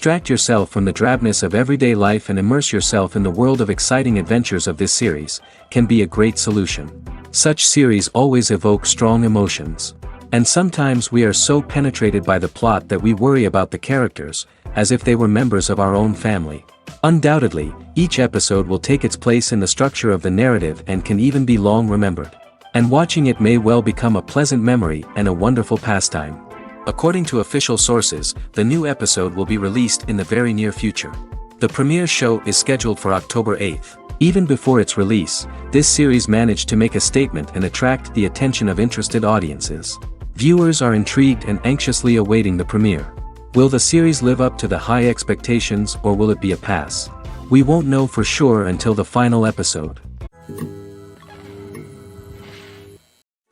Distract yourself from the drabness of everyday life and immerse yourself in the world of exciting adventures of this series, can be a great solution. Such series always evoke strong emotions. And sometimes we are so penetrated by the plot that we worry about the characters, as if they were members of our own family. Undoubtedly, each episode will take its place in the structure of the narrative and can even be long remembered. And watching it may well become a pleasant memory and a wonderful pastime. According to official sources, the new episode will be released in the very near future. The premiere show is scheduled for October 8th. Even before its release, this series managed to make a statement and attract the attention of interested audiences. Viewers are intrigued and anxiously awaiting the premiere. Will the series live up to the high expectations or will it be a pass? We won't know for sure until the final episode.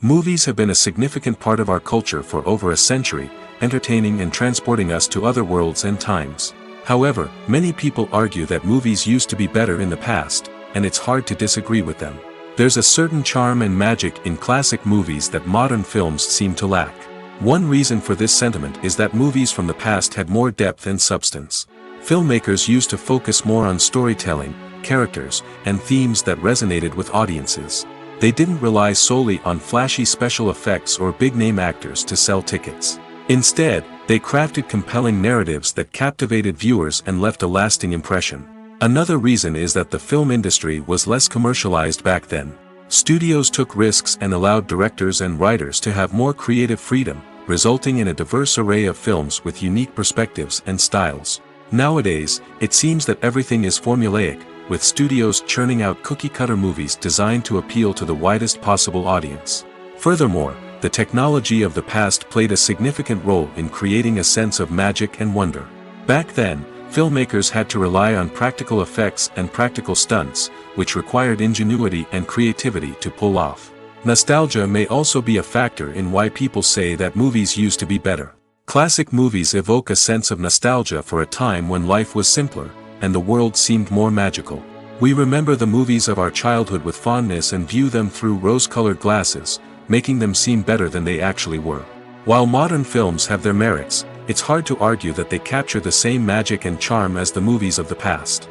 Movies have been a significant part of our culture for over a century, entertaining and transporting us to other worlds and times. However, many people argue that movies used to be better in the past, and it's hard to disagree with them. There's a certain charm and magic in classic movies that modern films seem to lack. One reason for this sentiment is that movies from the past had more depth and substance. Filmmakers used to focus more on storytelling, characters, and themes that resonated with audiences. They didn't rely solely on flashy special effects or big-name actors to sell tickets. Instead, they crafted compelling narratives that captivated viewers and left a lasting impression. Another reason is that the film industry was less commercialized back then. Studios took risks and allowed directors and writers to have more creative freedom, resulting in a diverse array of films with unique perspectives and styles. Nowadays, it seems that everything is formulaic, with studios churning out cookie-cutter movies designed to appeal to the widest possible audience. Furthermore, the technology of the past played a significant role in creating a sense of magic and wonder. Back then, filmmakers had to rely on practical effects and practical stunts, which required ingenuity and creativity to pull off. Nostalgia may also be a factor in why people say that movies used to be better. Classic movies evoke a sense of nostalgia for a time when life was simpler, and the world seemed more magical. We remember the movies of our childhood with fondness and view them through rose-colored glasses, making them seem better than they actually were. While modern films have their merits, it's hard to argue that they capture the same magic and charm as the movies of the past.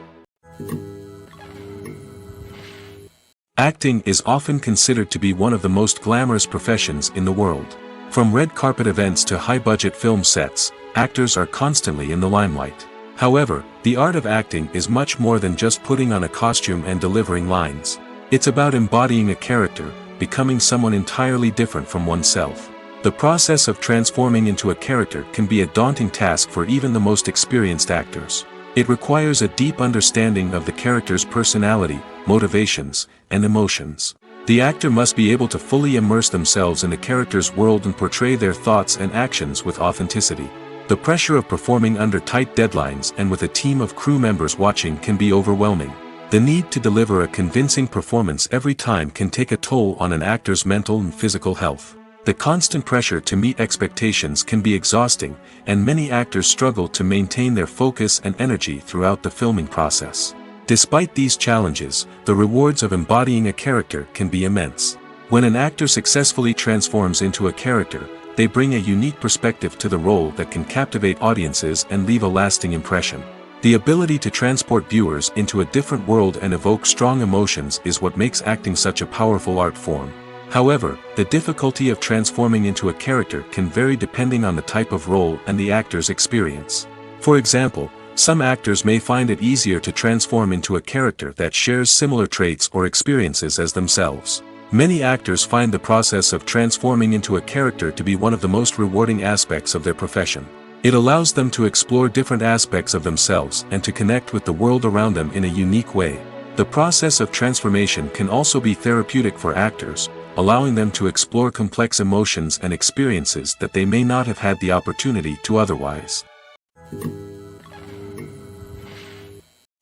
Acting is often considered to be one of the most glamorous professions in the world. From red carpet events to high-budget film sets, actors are constantly in the limelight. However, the art of acting is much more than just putting on a costume and delivering lines. It's about embodying a character, becoming someone entirely different from oneself. The process of transforming into a character can be a daunting task for even the most experienced actors. It requires a deep understanding of the character's personality, motivations, and emotions. The actor must be able to fully immerse themselves in the character's world and portray their thoughts and actions with authenticity. The pressure of performing under tight deadlines and with a team of crew members watching can be overwhelming. The need to deliver a convincing performance every time can take a toll on an actor's mental and physical health. The constant pressure to meet expectations can be exhausting, and many actors struggle to maintain their focus and energy throughout the filming process. Despite these challenges, the rewards of embodying a character can be immense. When an actor successfully transforms into a character, they bring a unique perspective to the role that can captivate audiences and leave a lasting impression. The ability to transport viewers into a different world and evoke strong emotions is what makes acting such a powerful art form. However, the difficulty of transforming into a character can vary depending on the type of role and the actor's experience. For example, some actors may find it easier to transform into a character that shares similar traits or experiences as themselves. Many actors find the process of transforming into a character to be one of the most rewarding aspects of their profession. It allows them to explore different aspects of themselves and to connect with the world around them in a unique way. The process of transformation can also be therapeutic for actors, allowing them to explore complex emotions and experiences that they may not have had the opportunity to otherwise.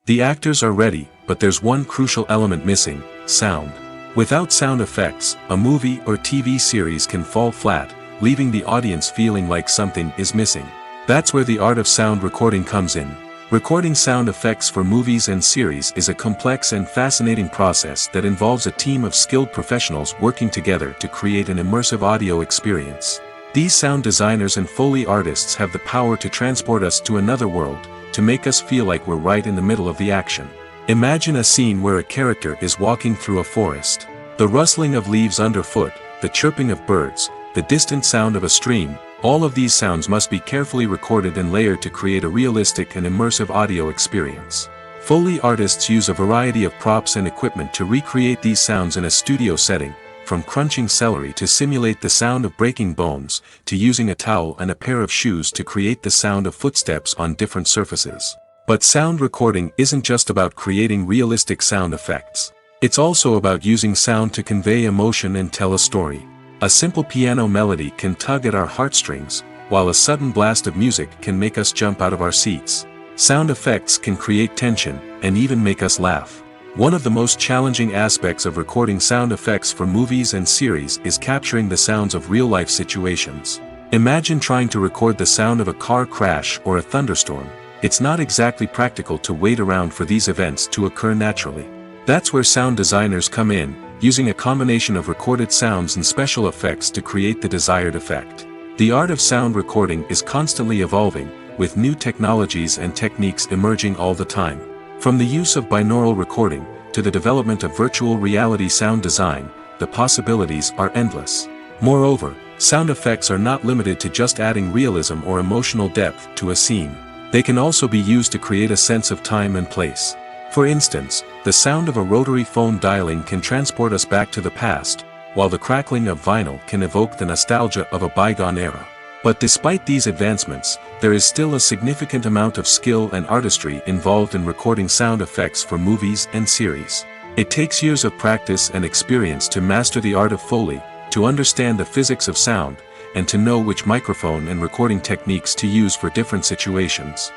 The actors are ready, but there's one crucial element missing: sound. Without sound effects, a movie or TV series can fall flat, leaving the audience feeling like something is missing. That's where the art of sound recording comes in. Recording sound effects for movies and series is a complex and fascinating process that involves a team of skilled professionals working together to create an immersive audio experience. These sound designers and Foley artists have the power to transport us to another world, to make us feel like we're right in the middle of the action. Imagine a scene where a character is walking through a forest. The rustling of leaves underfoot, the chirping of birds, the distant sound of a stream, all of these sounds must be carefully recorded and layered to create a realistic and immersive audio experience. Foley artists use a variety of props and equipment to recreate these sounds in a studio setting, from crunching celery to simulate the sound of breaking bones, to using a towel and a pair of shoes to create the sound of footsteps on different surfaces. But sound recording isn't just about creating realistic sound effects. It's also about using sound to convey emotion and tell a story. A simple piano melody can tug at our heartstrings, while a sudden blast of music can make us jump out of our seats. Sound effects can create tension, and even make us laugh. One of the most challenging aspects of recording sound effects for movies and series is capturing the sounds of real-life situations. Imagine trying to record the sound of a car crash or a thunderstorm. It's not exactly practical to wait around for these events to occur naturally. That's where sound designers come in, using a combination of recorded sounds and special effects to create the desired effect. The art of sound recording is constantly evolving, with new technologies and techniques emerging all the time. From the use of binaural recording, to the development of virtual reality sound design, the possibilities are endless. Moreover, sound effects are not limited to just adding realism or emotional depth to a scene. They can also be used to create a sense of time and place. For instance, the sound of a rotary phone dialing can transport us back to the past, while the crackling of vinyl can evoke the nostalgia of a bygone era. But despite these advancements, there is still a significant amount of skill and artistry involved in recording sound effects for movies and series. It takes years of practice and experience to master the art of Foley, to understand the physics of sound, and to know which microphone and recording techniques to use for different situations.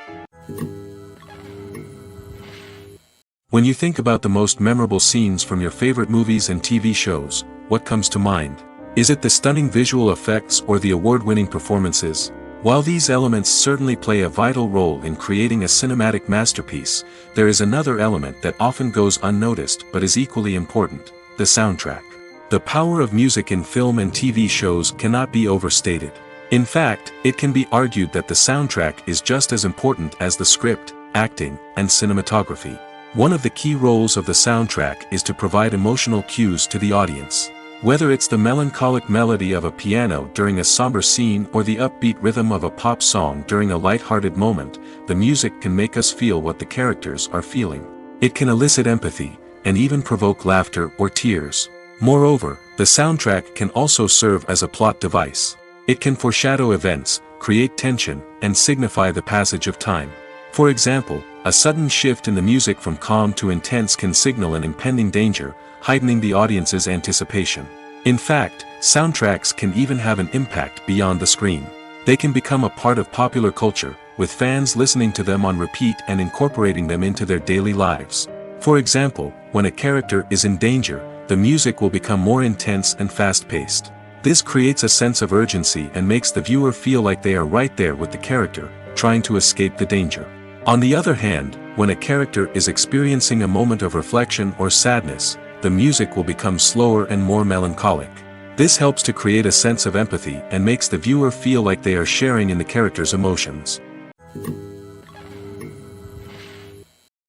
When you think about the most memorable scenes from your favorite movies and TV shows, what comes to mind? Is it the stunning visual effects or the award-winning performances? While these elements certainly play a vital role in creating a cinematic masterpiece, there is another element that often goes unnoticed but is equally important: the soundtrack. The power of music in film and TV shows cannot be overstated. In fact, it can be argued that the soundtrack is just as important as the script, acting, and cinematography. One of the key roles of the soundtrack is to provide emotional cues to the audience. Whether it's the melancholic melody of a piano during a somber scene or the upbeat rhythm of a pop song during a light-hearted moment, the music can make us feel what the characters are feeling. It can elicit empathy, and even provoke laughter or tears. Moreover, the soundtrack can also serve as a plot device. It can foreshadow events, create tension, and signify the passage of time. For example, a sudden shift in the music from calm to intense can signal an impending danger, heightening the audience's anticipation. In fact, soundtracks can even have an impact beyond the screen. They can become a part of popular culture, with fans listening to them on repeat and incorporating them into their daily lives. For example, when a character is in danger, the music will become more intense and fast-paced. This creates a sense of urgency and makes the viewer feel like they are right there with the character, trying to escape the danger. On the other hand, when a character is experiencing a moment of reflection or sadness, the music will become slower and more melancholic. This helps to create a sense of empathy and makes the viewer feel like they are sharing in the character's emotions.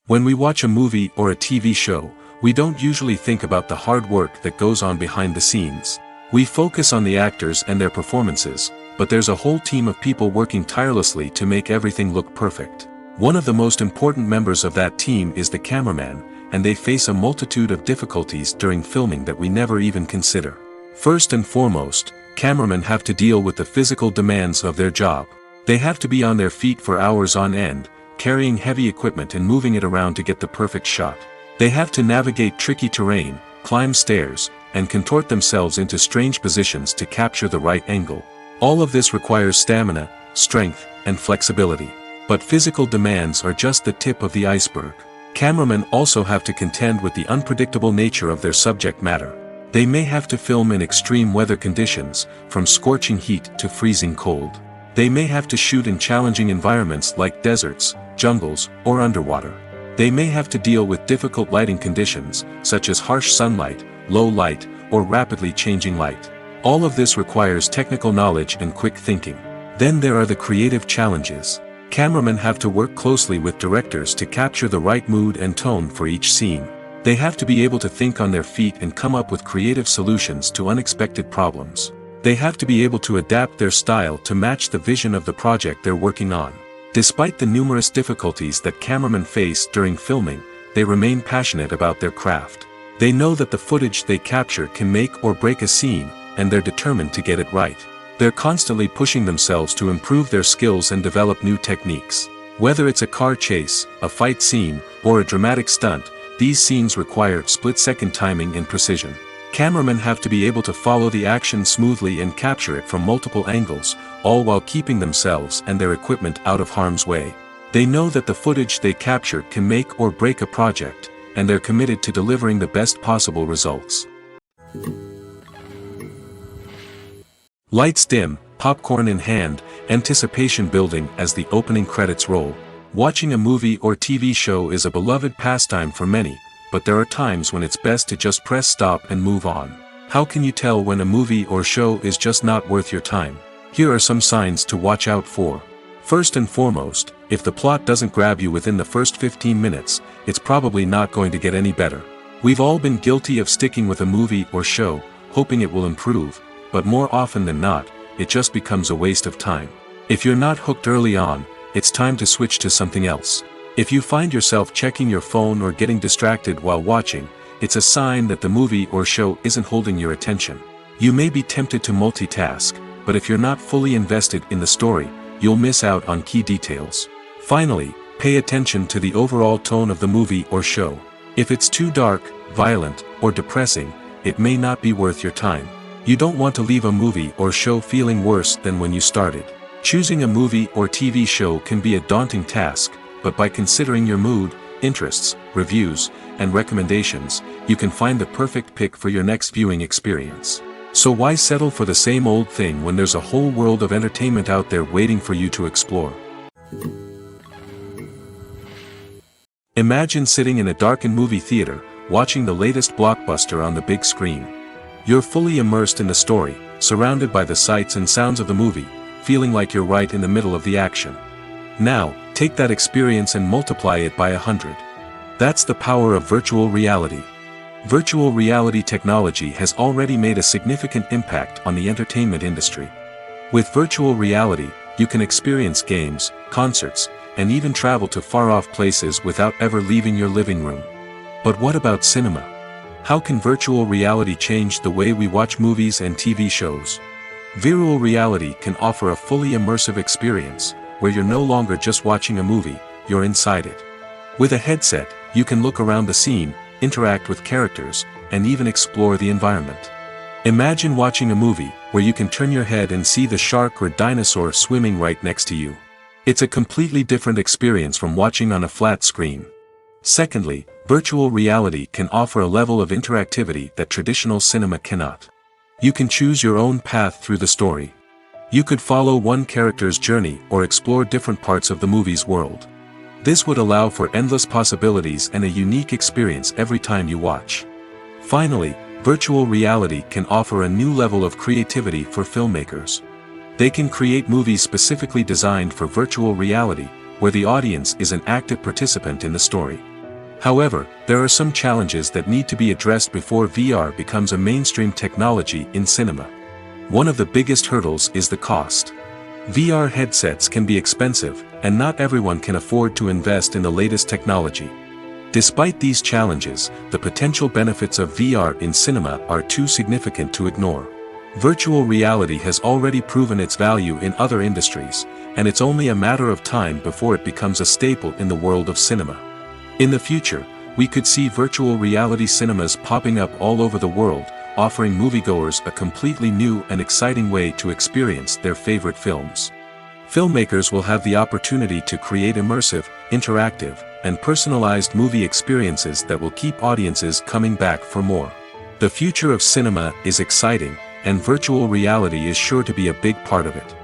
When we watch a movie or a TV show, we don't usually think about the hard work that goes on behind the scenes. We focus on the actors and their performances, but there's a whole team of people working tirelessly to make everything look perfect. One of the most important members of that team is the cameraman, and they face a multitude of difficulties during filming that we never even consider. First and foremost, cameramen have to deal with the physical demands of their job. They have to be on their feet for hours on end, carrying heavy equipment and moving it around to get the perfect shot. They have to navigate tricky terrain, climb stairs, and contort themselves into strange positions to capture the right angle. All of this requires stamina, strength, and flexibility. But physical demands are just the tip of the iceberg. Cameramen also have to contend with the unpredictable nature of their subject matter. They may have to film in extreme weather conditions, from scorching heat to freezing cold. They may have to shoot in challenging environments like deserts, jungles, or underwater. They may have to deal with difficult lighting conditions, such as harsh sunlight, low light, or rapidly changing light. All of this requires technical knowledge and quick thinking. Then there are the creative challenges. Cameramen have to work closely with directors to capture the right mood and tone for each scene. They have to be able to think on their feet and come up with creative solutions to unexpected problems. They have to be able to adapt their style to match the vision of the project they're working on. Despite the numerous difficulties that cameramen face during filming, they remain passionate about their craft. They know that the footage they capture can make or break a scene, and they're determined to get it right. They're constantly pushing themselves to improve their skills and develop new techniques. Whether it's a car chase, a fight scene, or a dramatic stunt, these scenes require split-second timing and precision. Cameramen have to be able to follow the action smoothly and capture it from multiple angles, all while keeping themselves and their equipment out of harm's way. They know that the footage they capture can make or break a project, and they're committed to delivering the best possible results. Lights dim, popcorn in hand, anticipation building as the opening credits roll. Watching a movie or TV show is a beloved pastime for many, but there are times when it's best to just press stop and move on. How can you tell when a movie or show is just not worth your time? Here are some signs to watch out for. First and foremost, if the plot doesn't grab you within the first 15 minutes, it's probably not going to get any better. We've all been guilty of sticking with a movie or show, hoping it will improve, but more often than not, it just becomes a waste of time. If you're not hooked early on, it's time to switch to something else. If you find yourself checking your phone or getting distracted while watching, it's a sign that the movie or show isn't holding your attention. You may be tempted to multitask, but if you're not fully invested in the story, you'll miss out on key details. Finally, pay attention to the overall tone of the movie or show. If it's too dark, violent, or depressing, it may not be worth your time. You don't want to leave a movie or show feeling worse than when you started. Choosing a movie or TV show can be a daunting task, but by considering your mood, interests, reviews, and recommendations, you can find the perfect pick for your next viewing experience. So why settle for the same old thing when there's a whole world of entertainment out there waiting for you to explore? Imagine sitting in a darkened movie theater, watching the latest blockbuster on the big screen. You're fully immersed in the story, surrounded by the sights and sounds of the movie, feeling like you're right in the middle of the action. Now, take that experience and multiply it by 100. That's the power of virtual reality. Virtual reality technology has already made a significant impact on the entertainment industry. With virtual reality, you can experience games, concerts, and even travel to far-off places without ever leaving your living room. But what about cinema? How can virtual reality change the way we watch movies and TV shows? Virtual reality can offer a fully immersive experience, where you're no longer just watching a movie, you're inside it. With a headset, you can look around the scene, interact with characters, and even explore the environment. Imagine watching a movie, where you can turn your head and see the shark or dinosaur swimming right next to you. It's a completely different experience from watching on a flat screen. Secondly, virtual reality can offer a level of interactivity that traditional cinema cannot. You can choose your own path through the story. You could follow one character's journey or explore different parts of the movie's world. This would allow for endless possibilities and a unique experience every time you watch. Finally, virtual reality can offer a new level of creativity for filmmakers. They can create movies specifically designed for virtual reality, where the audience is an active participant in the story. However, there are some challenges that need to be addressed before VR becomes a mainstream technology in cinema. One of the biggest hurdles is the cost. VR headsets can be expensive, and not everyone can afford to invest in the latest technology. Despite these challenges, the potential benefits of VR in cinema are too significant to ignore. Virtual reality has already proven its value in other industries, and it's only a matter of time before it becomes a staple in the world of cinema. In the future, we could see virtual reality cinemas popping up all over the world, offering moviegoers a completely new and exciting way to experience their favorite films. Filmmakers will have the opportunity to create immersive, interactive, and personalized movie experiences that will keep audiences coming back for more. The future of cinema is exciting, and virtual reality is sure to be a big part of it.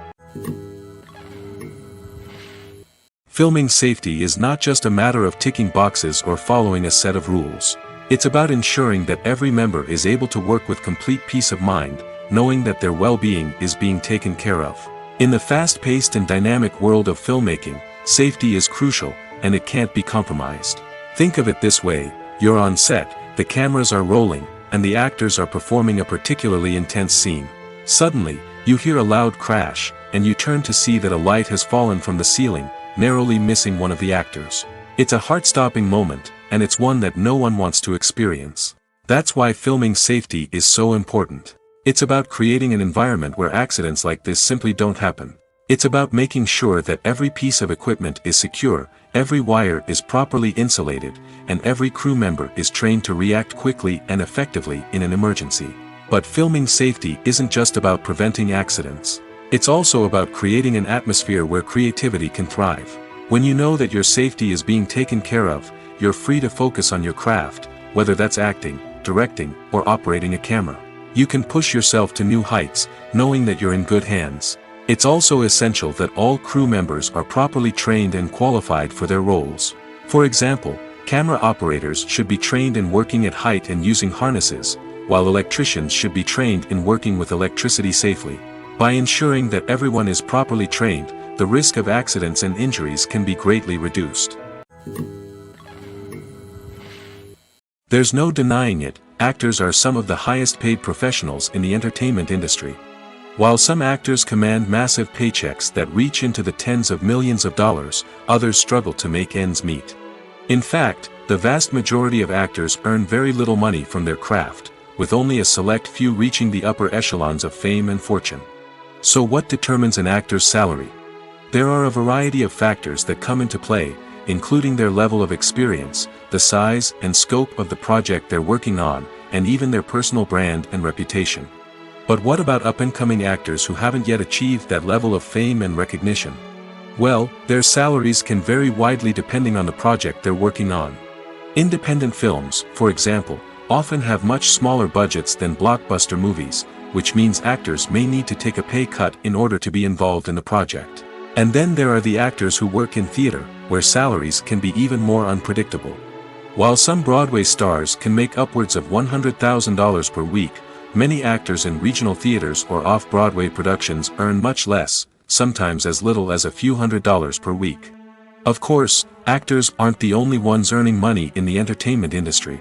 Filming safety is not just a matter of ticking boxes or following a set of rules. It's about ensuring that every member is able to work with complete peace of mind, knowing that their well-being is being taken care of. In the fast-paced and dynamic world of filmmaking, safety is crucial, and it can't be compromised. Think of it this way: you're on set, the cameras are rolling, and the actors are performing a particularly intense scene. Suddenly, you hear a loud crash, and you turn to see that a light has fallen from the ceiling, narrowly missing one of the actors. It's a heart-stopping moment, and it's one that no one wants to experience. That's why filming safety is so important. It's about creating an environment where accidents like this simply don't happen. It's about making sure that every piece of equipment is secure, every wire is properly insulated, and every crew member is trained to react quickly and effectively in an emergency. But filming safety isn't just about preventing accidents. It's also about creating an atmosphere where creativity can thrive. When you know that your safety is being taken care of, you're free to focus on your craft, whether that's acting, directing, or operating a camera. You can push yourself to new heights, knowing that you're in good hands. It's also essential that all crew members are properly trained and qualified for their roles. For example, camera operators should be trained in working at height and using harnesses, while electricians should be trained in working with electricity safely. By ensuring that everyone is properly trained, the risk of accidents and injuries can be greatly reduced. There's no denying it, actors are some of the highest paid professionals in the entertainment industry. While some actors command massive paychecks that reach into the tens of millions of dollars, others struggle to make ends meet. In fact, the vast majority of actors earn very little money from their craft, with only a select few reaching the upper echelons of fame and fortune. So what determines an actor's salary? There are a variety of factors that come into play, including their level of experience, the size and scope of the project they're working on, and even their personal brand and reputation. But what about up-and-coming actors who haven't yet achieved that level of fame and recognition? Well, their salaries can vary widely depending on the project they're working on. Independent films, for example, often have much smaller budgets than blockbuster movies, which means actors may need to take a pay cut in order to be involved in the project. And then there are the actors who work in theater, where salaries can be even more unpredictable. While some Broadway stars can make upwards of $100,000 per week, many actors in regional theaters or off-Broadway productions earn much less, sometimes as little as a few $100s per week. Of course, actors aren't the only ones earning money in the entertainment industry.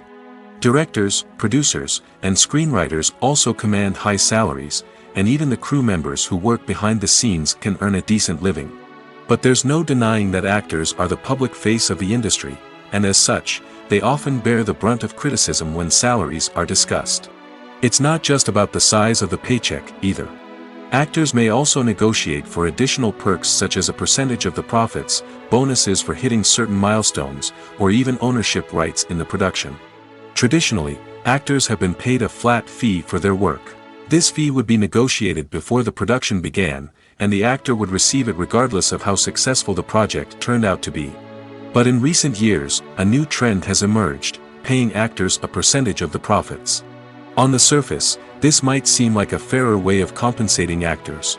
Directors, producers, and screenwriters also command high salaries, and even the crew members who work behind the scenes can earn a decent living. But there's no denying that actors are the public face of the industry, and as such, they often bear the brunt of criticism when salaries are discussed. It's not just about the size of the paycheck, either. Actors may also negotiate for additional perks such as a percentage of the profits, bonuses for hitting certain milestones, or even ownership rights in the production. Traditionally, actors have been paid a flat fee for their work. This fee would be negotiated before the production began, and the actor would receive it regardless of how successful the project turned out to be. But in recent years, a new trend has emerged, paying actors a percentage of the profits. On the surface, this might seem like a fairer way of compensating actors.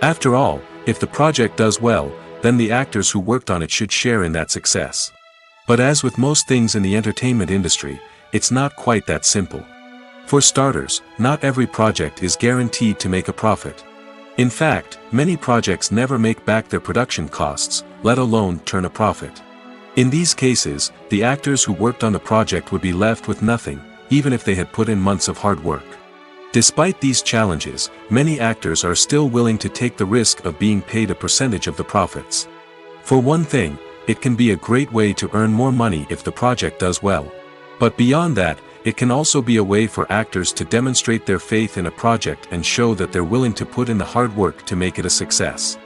After all, if the project does well, then the actors who worked on it should share in that success. But as with most things in the entertainment industry, it's not quite that simple. For starters, not every project is guaranteed to make a profit. In fact, many projects never make back their production costs, let alone turn a profit. In these cases, the actors who worked on the project would be left with nothing, even if they had put in months of hard work. Despite these challenges, many actors are still willing to take the risk of being paid a percentage of the profits. For one thing, it can be a great way to earn more money if the project does well. But beyond that, it can also be a way for actors to demonstrate their faith in a project and show that they're willing to put in the hard work to make it a success.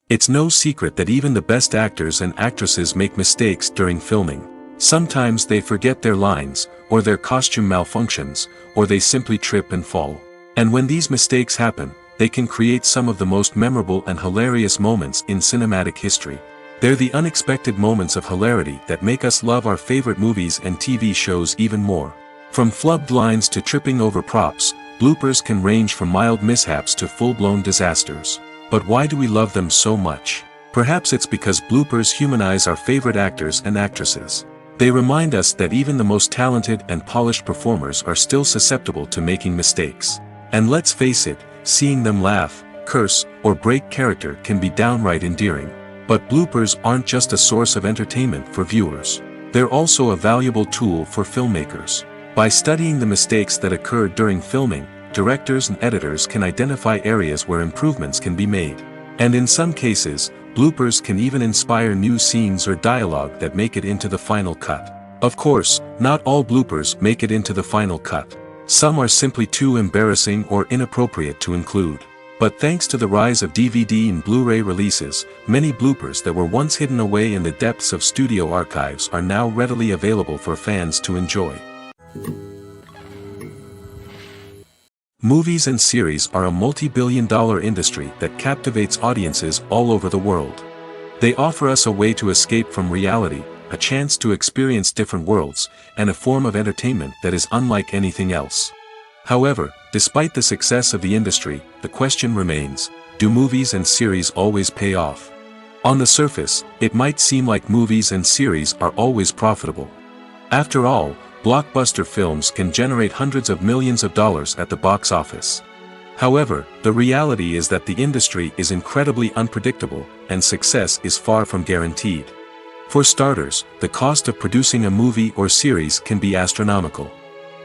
It's no secret that even the best actors and actresses make mistakes during filming. Sometimes they forget their lines, or their costume malfunctions, or they simply trip and fall. And when these mistakes happen, they can create some of the most memorable and hilarious moments in cinematic history. They're the unexpected moments of hilarity that make us love our favorite movies and TV shows even more. From flubbed lines to tripping over props, bloopers can range from mild mishaps to full-blown disasters. But why do we love them so much? Perhaps it's because bloopers humanize our favorite actors and actresses. They remind us that even the most talented and polished performers are still susceptible to making mistakes. And let's face it, seeing them laugh, curse, or break character can be downright endearing. But bloopers aren't just a source of entertainment for viewers. They're also a valuable tool for filmmakers. By studying the mistakes that occurred during filming, directors and editors can identify areas where improvements can be made. And in some cases, bloopers can even inspire new scenes or dialogue that make it into the final cut. Of course, not all bloopers make it into the final cut. Some are simply too embarrassing or inappropriate to include. But thanks to the rise of DVD and Blu-ray releases, many bloopers that were once hidden away in the depths of studio archives are now readily available for fans to enjoy. Movies and series are a multi-billion-dollar industry that captivates audiences all over the world. They offer us a way to escape from reality, a chance to experience different worlds, and a form of entertainment that is unlike anything else. However, despite the success of the industry, the question remains, do movies and series always pay off? On the surface, it might seem like movies and series are always profitable. After all, blockbuster films can generate hundreds of millions of dollars at the box office. However, the reality is that the industry is incredibly unpredictable, and success is far from guaranteed. For starters, the cost of producing a movie or series can be astronomical.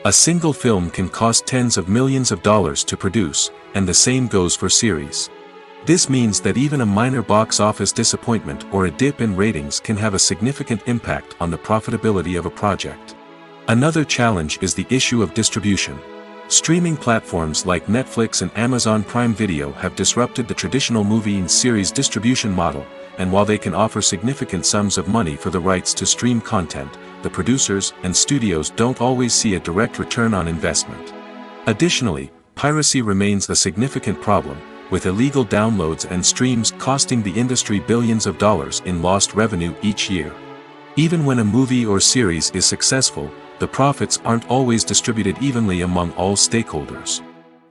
A single film can cost tens of millions of dollars to produce, and the same goes for series. This means that even a minor box office disappointment or a dip in ratings can have a significant impact on the profitability of a project. Another challenge is the issue of distribution. Streaming platforms like Netflix and Amazon Prime Video have disrupted the traditional movie and series distribution model, and while they can offer significant sums of money for the rights to stream content, the producers and studios don't always see a direct return on investment. Additionally, piracy remains a significant problem, with illegal downloads and streams costing the industry billions of dollars in lost revenue each year. Even when a movie or series is successful, the profits aren't always distributed evenly among all stakeholders.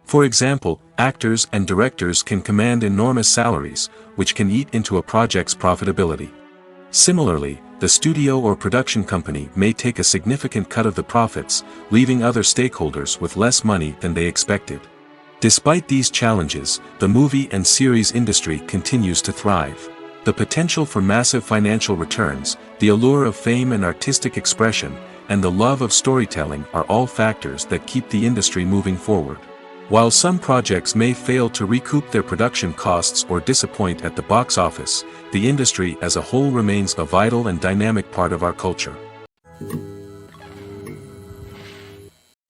For example, actors and directors can command enormous salaries, which can eat into a project's profitability. Similarly, the studio or production company may take a significant cut of the profits, leaving other stakeholders with less money than they expected. Despite these challenges, the movie and series industry continues to thrive. The potential for massive financial returns, the allure of fame and artistic expression, and the love of storytelling are all factors that keep the industry moving forward. While some projects may fail to recoup their production costs or disappoint at the box office, the industry as a whole remains a vital and dynamic part of our culture.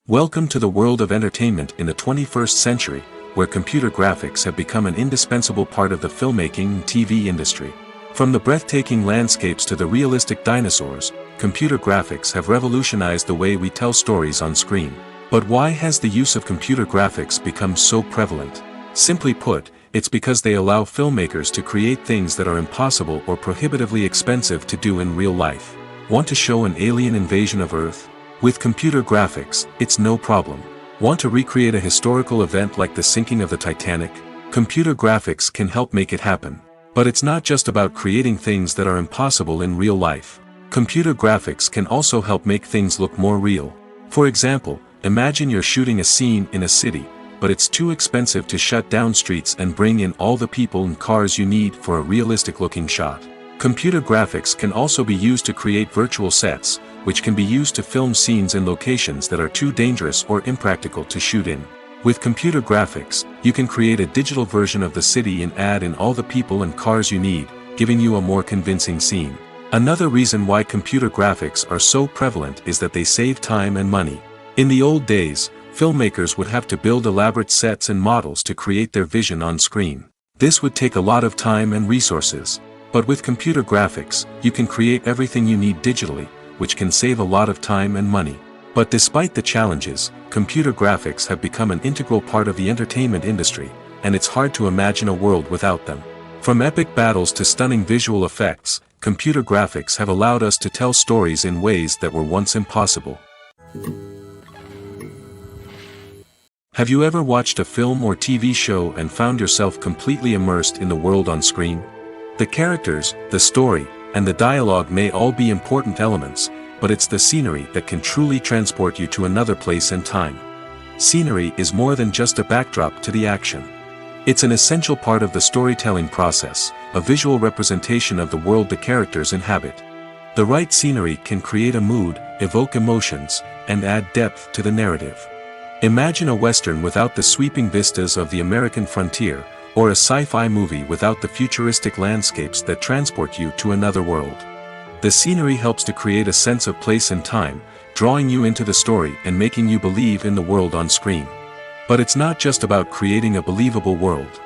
Welcome to the world of entertainment in the 21st century, where computer graphics have become an indispensable part of the filmmaking and TV industry. From the breathtaking landscapes to the realistic dinosaurs, computer graphics have revolutionized the way we tell stories on screen. But why has the use of computer graphics become so prevalent? Simply put, it's because they allow filmmakers to create things that are impossible or prohibitively expensive to do in real life. Want to show an alien invasion of Earth? With computer graphics, it's no problem. Want to recreate a historical event like the sinking of the Titanic? Computer graphics can help make it happen. But it's not just about creating things that are impossible in real life. Computer graphics can also help make things look more real. For example, imagine you're shooting a scene in a city, but it's too expensive to shut down streets and bring in all the people and cars you need for a realistic-looking shot. Computer graphics can also be used to create virtual sets, which can be used to film scenes in locations that are too dangerous or impractical to shoot in. With computer graphics, you can create a digital version of the city and add in all the people and cars you need, giving you a more convincing scene. Another reason why computer graphics are so prevalent is that they save time and money. In the old days, filmmakers would have to build elaborate sets and models to create their vision on screen. This would take a lot of time and resources. But with computer graphics, you can create everything you need digitally, which can save a lot of time and money. But despite the challenges, computer graphics have become an integral part of the entertainment industry, and it's hard to imagine a world without them. From epic battles to stunning visual effects, computer graphics have allowed us to tell stories in ways that were once impossible. Have you ever watched a film or TV show and found yourself completely immersed in the world on screen? The characters, the story, and the dialogue may all be important elements, but it's the scenery that can truly transport you to another place and time. Scenery is more than just a backdrop to the action. It's an essential part of the storytelling process, a visual representation of the world the characters inhabit. The right scenery can create a mood, evoke emotions, and add depth to the narrative. Imagine a Western without the sweeping vistas of the American frontier, or a sci-fi movie without the futuristic landscapes that transport you to another world. The scenery helps to create a sense of place and time, drawing you into the story and making you believe in the world on screen. But it's not just about creating a believable world.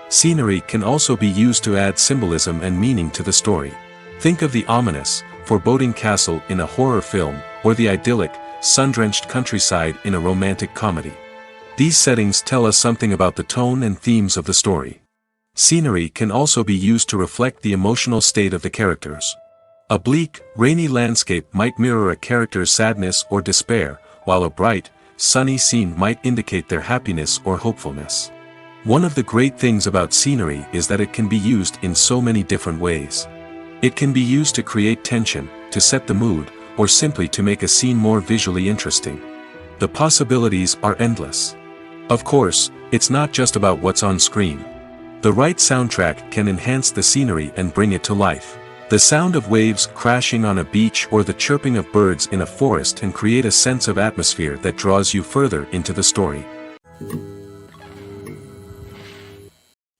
Scenery can also be used to add symbolism and meaning to the story. Think of the ominous, foreboding castle in a horror film, or the idyllic, sun-drenched countryside in a romantic comedy. These settings tell us something about the tone and themes of the story. Scenery can also be used to reflect the emotional state of the characters. A bleak, rainy landscape might mirror a character's sadness or despair, while a bright, sunny scene might indicate their happiness or hopefulness. One of the great things about scenery is that it can be used in so many different ways. It can be used to create tension, to set the mood, or simply to make a scene more visually interesting. The possibilities are endless. Of course, it's not just about what's on screen. The right soundtrack can enhance the scenery and bring it to life. The sound of waves crashing on a beach or the chirping of birds in a forest can create a sense of atmosphere that draws you further into the story.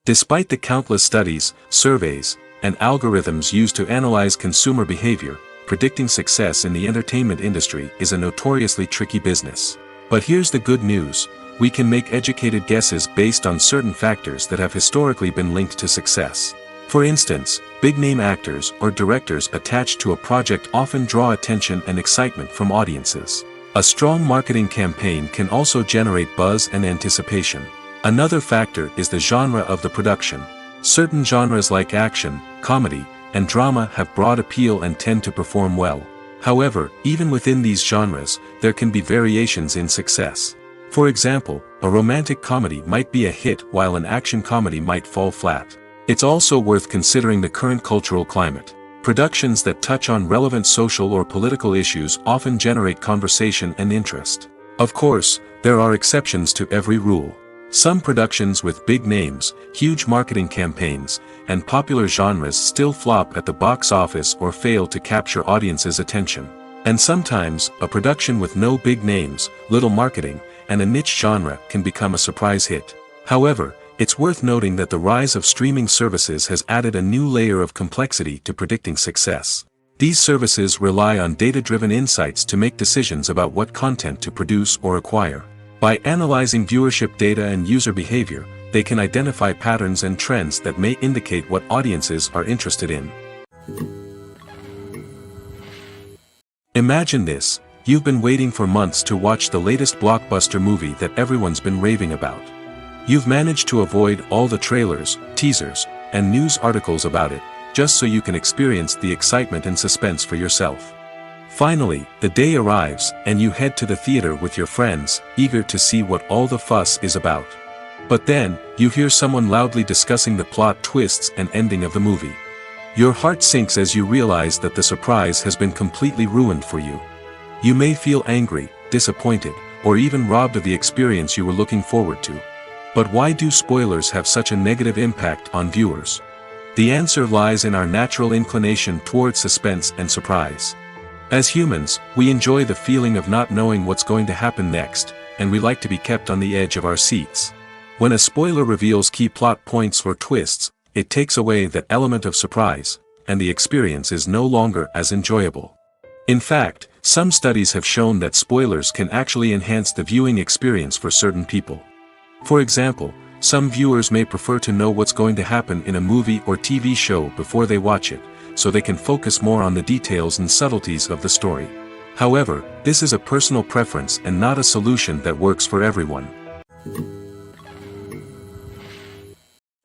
Despite the countless studies, surveys, and algorithms used to analyze consumer behavior, predicting success in the entertainment industry is a notoriously tricky business. But here's the good news: we can make educated guesses based on certain factors that have historically been linked to success. For instance, big-name actors or directors attached to a project often draw attention and excitement from audiences. A strong marketing campaign can also generate buzz and anticipation. Another factor is the genre of the production. Certain genres like action, comedy, and drama have broad appeal and tend to perform well. However, even within these genres, there can be variations in success. For example, a romantic comedy might be a hit while an action comedy might fall flat. It's also worth considering the current cultural climate. Productions that touch on relevant social or political issues often generate conversation and interest. Of course, there are exceptions to every rule. Some productions with big names, huge marketing campaigns, and popular genres still flop at the box office or fail to capture audiences' attention. And sometimes, a production with no big names, little marketing, and a niche genre can become a surprise hit. However, it's worth noting that the rise of streaming services has added a new layer of complexity to predicting success. These services rely on data-driven insights to make decisions about what content to produce or acquire. By analyzing viewership data and user behavior, they can identify patterns and trends that may indicate what audiences are interested in. Imagine this: you've been waiting for months to watch the latest blockbuster movie that everyone's been raving about. You've managed to avoid all the trailers, teasers, and news articles about it, just so you can experience the excitement and suspense for yourself. Finally, the day arrives, and you head to the theater with your friends, eager to see what all the fuss is about. But then, you hear someone loudly discussing the plot twists and ending of the movie. Your heart sinks as you realize that the surprise has been completely ruined for you. You may feel angry, disappointed, or even robbed of the experience you were looking forward to. But why do spoilers have such a negative impact on viewers? The answer lies in our natural inclination towards suspense and surprise. As humans, we enjoy the feeling of not knowing what's going to happen next, and we like to be kept on the edge of our seats. When a spoiler reveals key plot points or twists, it takes away that element of surprise, and the experience is no longer as enjoyable. In fact, some studies have shown that spoilers can actually enhance the viewing experience for certain people. For example, some viewers may prefer to know what's going to happen in a movie or TV show before they watch it, so they can focus more on the details and subtleties of the story. However, this is a personal preference and not a solution that works for everyone.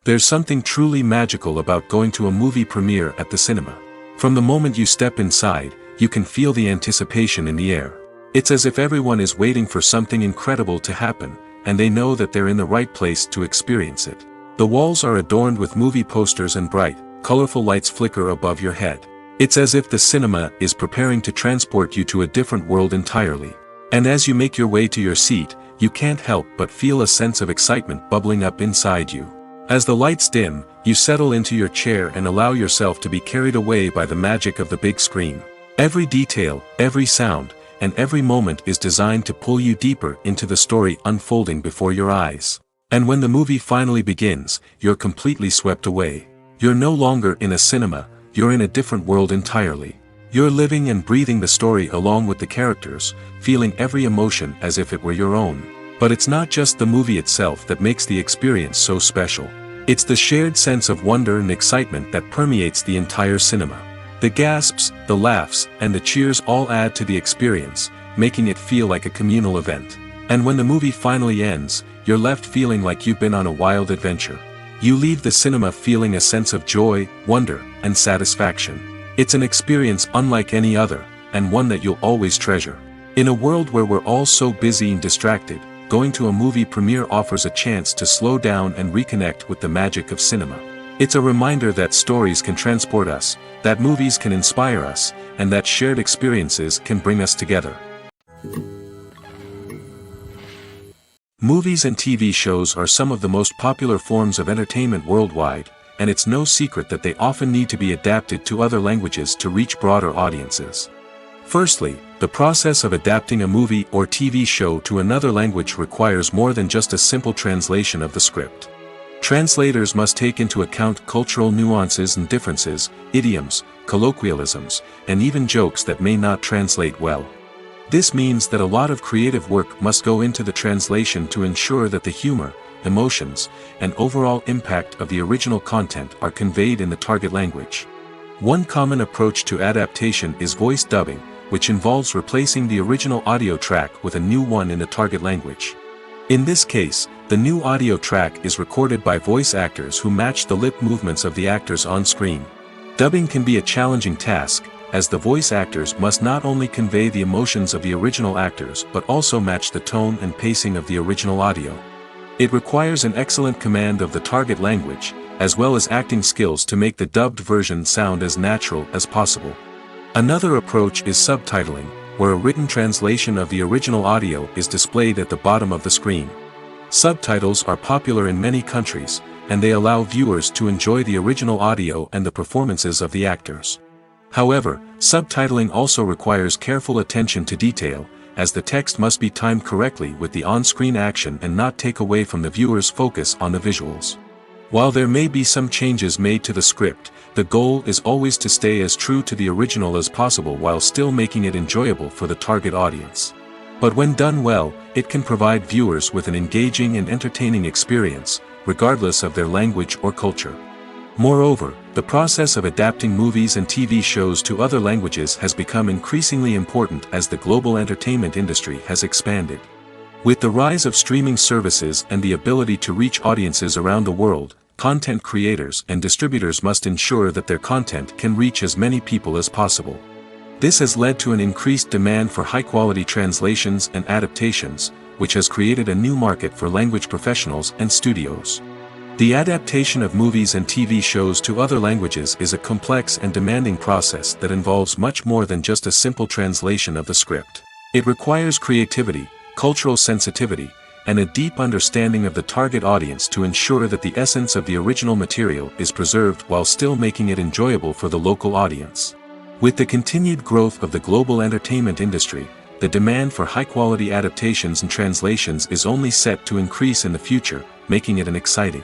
There's something truly magical about going to a movie premiere at the cinema. From the moment you step inside, you can feel the anticipation in the air. It's as if everyone is waiting for something incredible to happen, and they know that they're in the right place to experience it. The walls are adorned with movie posters and bright, colorful lights flicker above your head. It's as if the cinema is preparing to transport you to a different world entirely. And as you make your way to your seat, you can't help but feel a sense of excitement bubbling up inside you. As the lights dim, you settle into your chair and allow yourself to be carried away by the magic of the big screen. Every detail, every sound, and every moment is designed to pull you deeper into the story unfolding before your eyes. And when the movie finally begins, you're completely swept away. You're no longer in a cinema, you're in a different world entirely. You're living and breathing the story along with the characters, feeling every emotion as if it were your own. But it's not just the movie itself that makes the experience so special. It's the shared sense of wonder and excitement that permeates the entire cinema. The gasps, the laughs, and the cheers all add to the experience, making it feel like a communal event. And when the movie finally ends, you're left feeling like you've been on a wild adventure. You leave the cinema feeling a sense of joy, wonder, and satisfaction. It's an experience unlike any other, and one that you'll always treasure. In a world where we're all so busy and distracted, going to a movie premiere offers a chance to slow down and reconnect with the magic of cinema. It's a reminder that stories can transport us, that movies can inspire us, and that shared experiences can bring us together. Movies and TV shows are some of the most popular forms of entertainment worldwide, and it's no secret that they often need to be adapted to other languages to reach broader audiences. Firstly, the process of adapting a movie or TV show to another language requires more than just a simple translation of the script. Translators must take into account cultural nuances and differences, idioms, colloquialisms, and even jokes that may not translate well. This means that a lot of creative work must go into the translation to ensure that the humor, emotions, and overall impact of the original content are conveyed in the target language. One common approach to adaptation is voice dubbing, which involves replacing the original audio track with a new one in the target language. In this case, the new audio track is recorded by voice actors who match the lip movements of the actors on screen. Dubbing can be a challenging task, as the voice actors must not only convey the emotions of the original actors but also match the tone and pacing of the original audio. It requires an excellent command of the target language, as well as acting skills to make the dubbed version sound as natural as possible. Another approach is subtitling, where a written translation of the original audio is displayed at the bottom of the screen. Subtitles are popular in many countries, and they allow viewers to enjoy the original audio and the performances of the actors. However, subtitling also requires careful attention to detail, as the text must be timed correctly with the on-screen action and not take away from the viewer's focus on the visuals. While there may be some changes made to the script, the goal is always to stay as true to the original as possible while still making it enjoyable for the target audience. But when done well, it can provide viewers with an engaging and entertaining experience, regardless of their language or culture. Moreover, the process of adapting movies and TV shows to other languages has become increasingly important as the global entertainment industry has expanded. With the rise of streaming services and the ability to reach audiences around the world, content creators and distributors must ensure that their content can reach as many people as possible. This has led to an increased demand for high-quality translations and adaptations, which has created a new market for language professionals and studios. The adaptation of movies and TV shows to other languages is a complex and demanding process that involves much more than just a simple translation of the script. It requires creativity, cultural sensitivity, and a deep understanding of the target audience to ensure that the essence of the original material is preserved while still making it enjoyable for the local audience. With the continued growth of the global entertainment industry, the demand for high-quality adaptations and translations is only set to increase in the future, making it an exciting.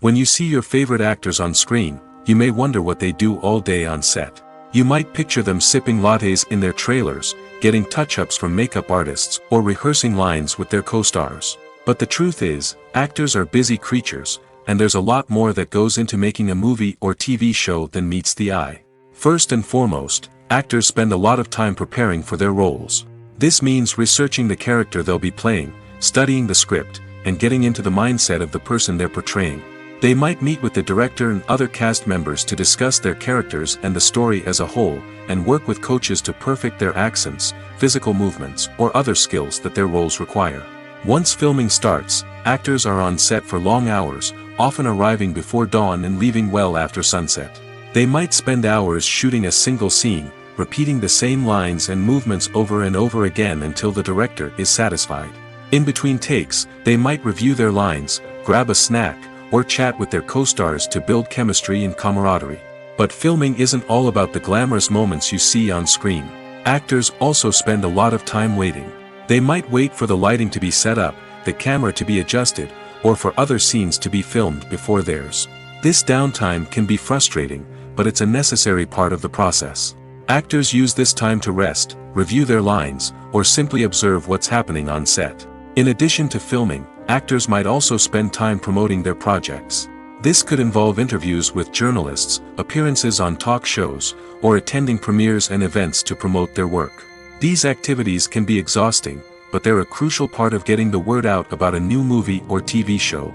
When you see your favorite actors on screen, you may wonder what they do all day on set. You might picture them sipping lattes in their trailers, getting touch-ups from makeup artists, or rehearsing lines with their co-stars. But the truth is, actors are busy creatures, and there's a lot more that goes into making a movie or TV show than meets the eye. First and foremost, actors spend a lot of time preparing for their roles. This means researching the character they'll be playing, studying the script, and getting into the mindset of the person they're portraying. They might meet with the director and other cast members to discuss their characters and the story as a whole, and work with coaches to perfect their accents, physical movements, or other skills that their roles require. Once filming starts, actors are on set for long hours, often arriving before dawn and leaving well after sunset. They might spend hours shooting a single scene, repeating the same lines and movements over and over again until the director is satisfied. In between takes, they might review their lines, grab a snack, or chat with their co-stars to build chemistry and camaraderie. But filming isn't all about the glamorous moments you see on screen. Actors also spend a lot of time waiting. They might wait for the lighting to be set up, the camera to be adjusted, or for other scenes to be filmed before theirs. This downtime can be frustrating, but it's a necessary part of the process. Actors use this time to rest, review their lines, or simply observe what's happening on set. In addition to filming, actors might also spend time promoting their projects. This could involve interviews with journalists, appearances on talk shows, or attending premieres and events to promote their work. These activities can be exhausting, but they're a crucial part of getting the word out about a new movie or TV show.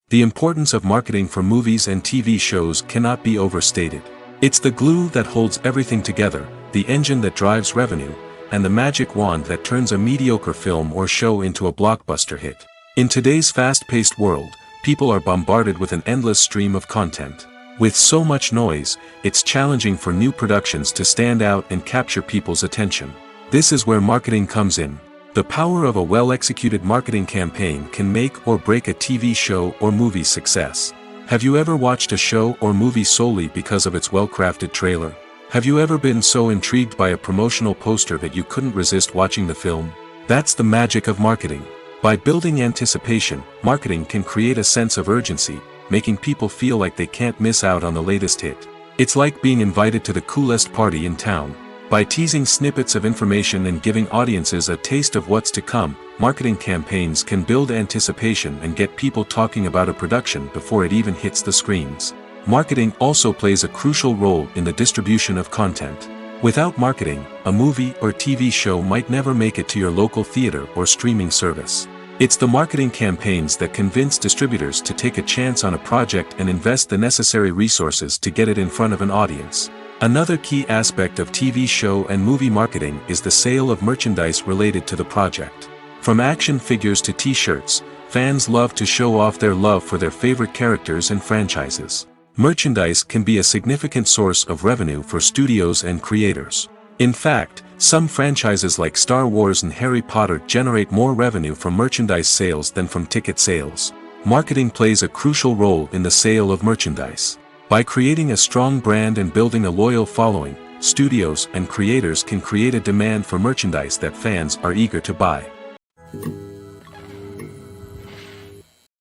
The importance of marketing for movies and TV shows cannot be overstated. It's the glue that holds everything together, the engine that drives revenue, and the magic wand that turns a mediocre film or show into a blockbuster hit. In today's fast-paced world, people are bombarded with an endless stream of content. With so much noise, it's challenging for new productions to stand out and capture people's attention. This is where marketing comes in. The power of a well-executed marketing campaign can make or break a TV show or movie's success. Have you ever watched a show or movie solely because of its well-crafted trailer? Have you ever been so intrigued by a promotional poster that you couldn't resist watching the film? That's the magic of marketing. By building anticipation, marketing can create a sense of urgency, making people feel like they can't miss out on the latest hit. It's like being invited to the coolest party in town. By teasing snippets of information and giving audiences a taste of what's to come, marketing campaigns can build anticipation and get people talking about a production before it even hits the screens. Marketing also plays a crucial role in the distribution of content. Without marketing, a movie or TV show might never make it to your local theater or streaming service. It's the marketing campaigns that convince distributors to take a chance on a project and invest the necessary resources to get it in front of an audience. Another key aspect of TV show and movie marketing is the sale of merchandise related to the project. From action figures to t-shirts, fans love to show off their love for their favorite characters and franchises. Merchandise can be a significant source of revenue for studios and creators. In fact, some franchises like Star Wars and Harry Potter generate more revenue from merchandise sales than from ticket sales. Marketing plays a crucial role in the sale of merchandise. By creating a strong brand and building a loyal following, studios and creators can create a demand for merchandise that fans are eager to buy.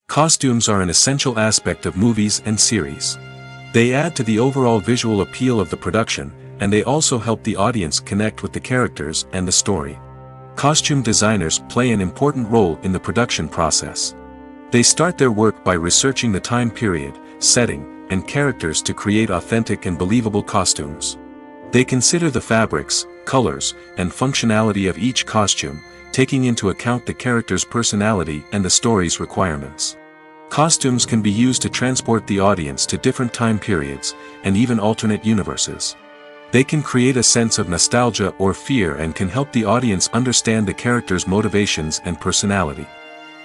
Costumes are an essential aspect of movies and series. They add to the overall visual appeal of the production, and they also help the audience connect with the characters and the story. Costume designers play an important role in the production process. They start their work by researching the time period, setting, and characters to create authentic and believable costumes. They consider the fabrics, colors, and functionality of each costume, taking into account the character's personality and the story's requirements. Costumes can be used to transport the audience to different time periods, and even alternate universes. They can create a sense of nostalgia or fear and can help the audience understand the character's motivations and personality.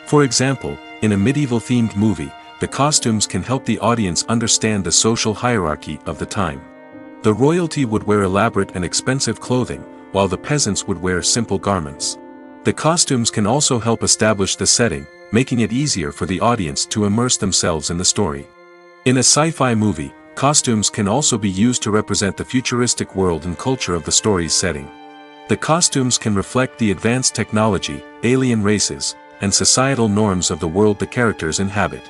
For example, in a medieval-themed movie, the costumes can help the audience understand the social hierarchy of the time. The royalty would wear elaborate and expensive clothing, while the peasants would wear simple garments. The costumes can also help establish the setting, making it easier for the audience to immerse themselves in the story. In a sci-fi movie, costumes can also be used to represent the futuristic world and culture of the story's setting. The costumes can reflect the advanced technology, alien races, and societal norms of the world the characters inhabit.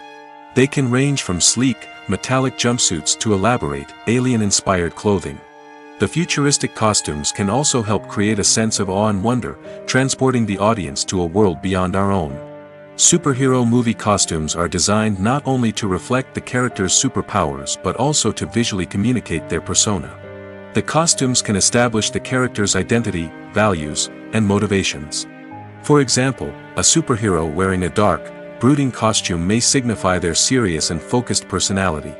They can range from sleek, metallic jumpsuits to elaborate, alien-inspired clothing. The futuristic costumes can also help create a sense of awe and wonder, transporting the audience to a world beyond our own. Superhero movie costumes are designed not only to reflect the character's superpowers but also to visually communicate their persona. The costumes can establish the character's identity, values, and motivations. For example, a superhero wearing a dark, brooding costume may signify their serious and focused personality.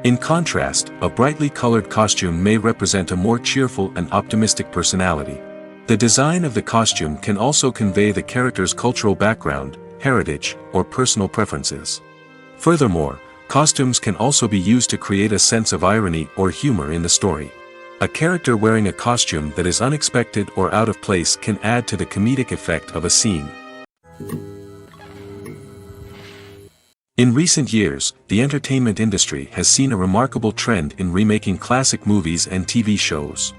In contrast, a brightly colored costume may represent a more cheerful and optimistic personality. The design of the costume can also convey the character's cultural background, heritage, or personal preferences. Furthermore, costumes can also be used to create a sense of irony or humor in the story. A character wearing a costume that is unexpected or out of place can add to the comedic effect of a scene. In recent years, the entertainment industry has seen a remarkable trend in remaking classic movies and TV shows.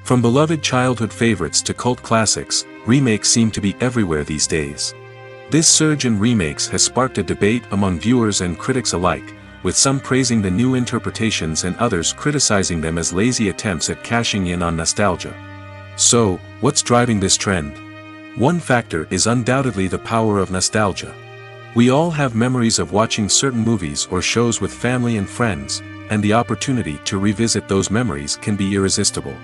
From beloved childhood favorites to cult classics, remakes seem to be everywhere these days. This surge in remakes has sparked a debate among viewers and critics alike, with some praising the new interpretations and others criticizing them as lazy attempts at cashing in on nostalgia. So, what's driving this trend? One factor is undoubtedly the power of nostalgia. We all have memories of watching certain movies or shows with family and friends, and the opportunity to revisit those memories can be irresistible.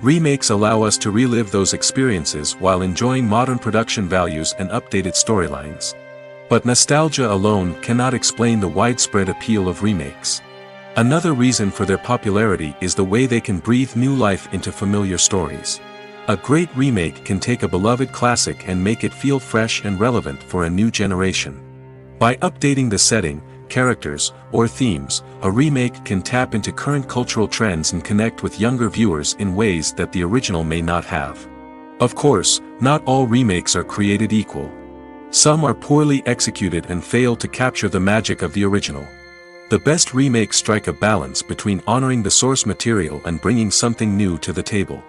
Remakes allow us to relive those experiences while enjoying modern production values and updated storylines. But nostalgia alone cannot explain the widespread appeal of remakes. Another reason for their popularity is the way they can breathe new life into familiar stories. A great remake can take a beloved classic and make it feel fresh and relevant for a new generation. By updating the setting, characters, or themes, a remake can tap into current cultural trends and connect with younger viewers in ways that the original may not have. Of course, not all remakes are created equal. Some are poorly executed and fail to capture the magic of the original. The best remakes strike a balance between honoring the source material and bringing something new to the table.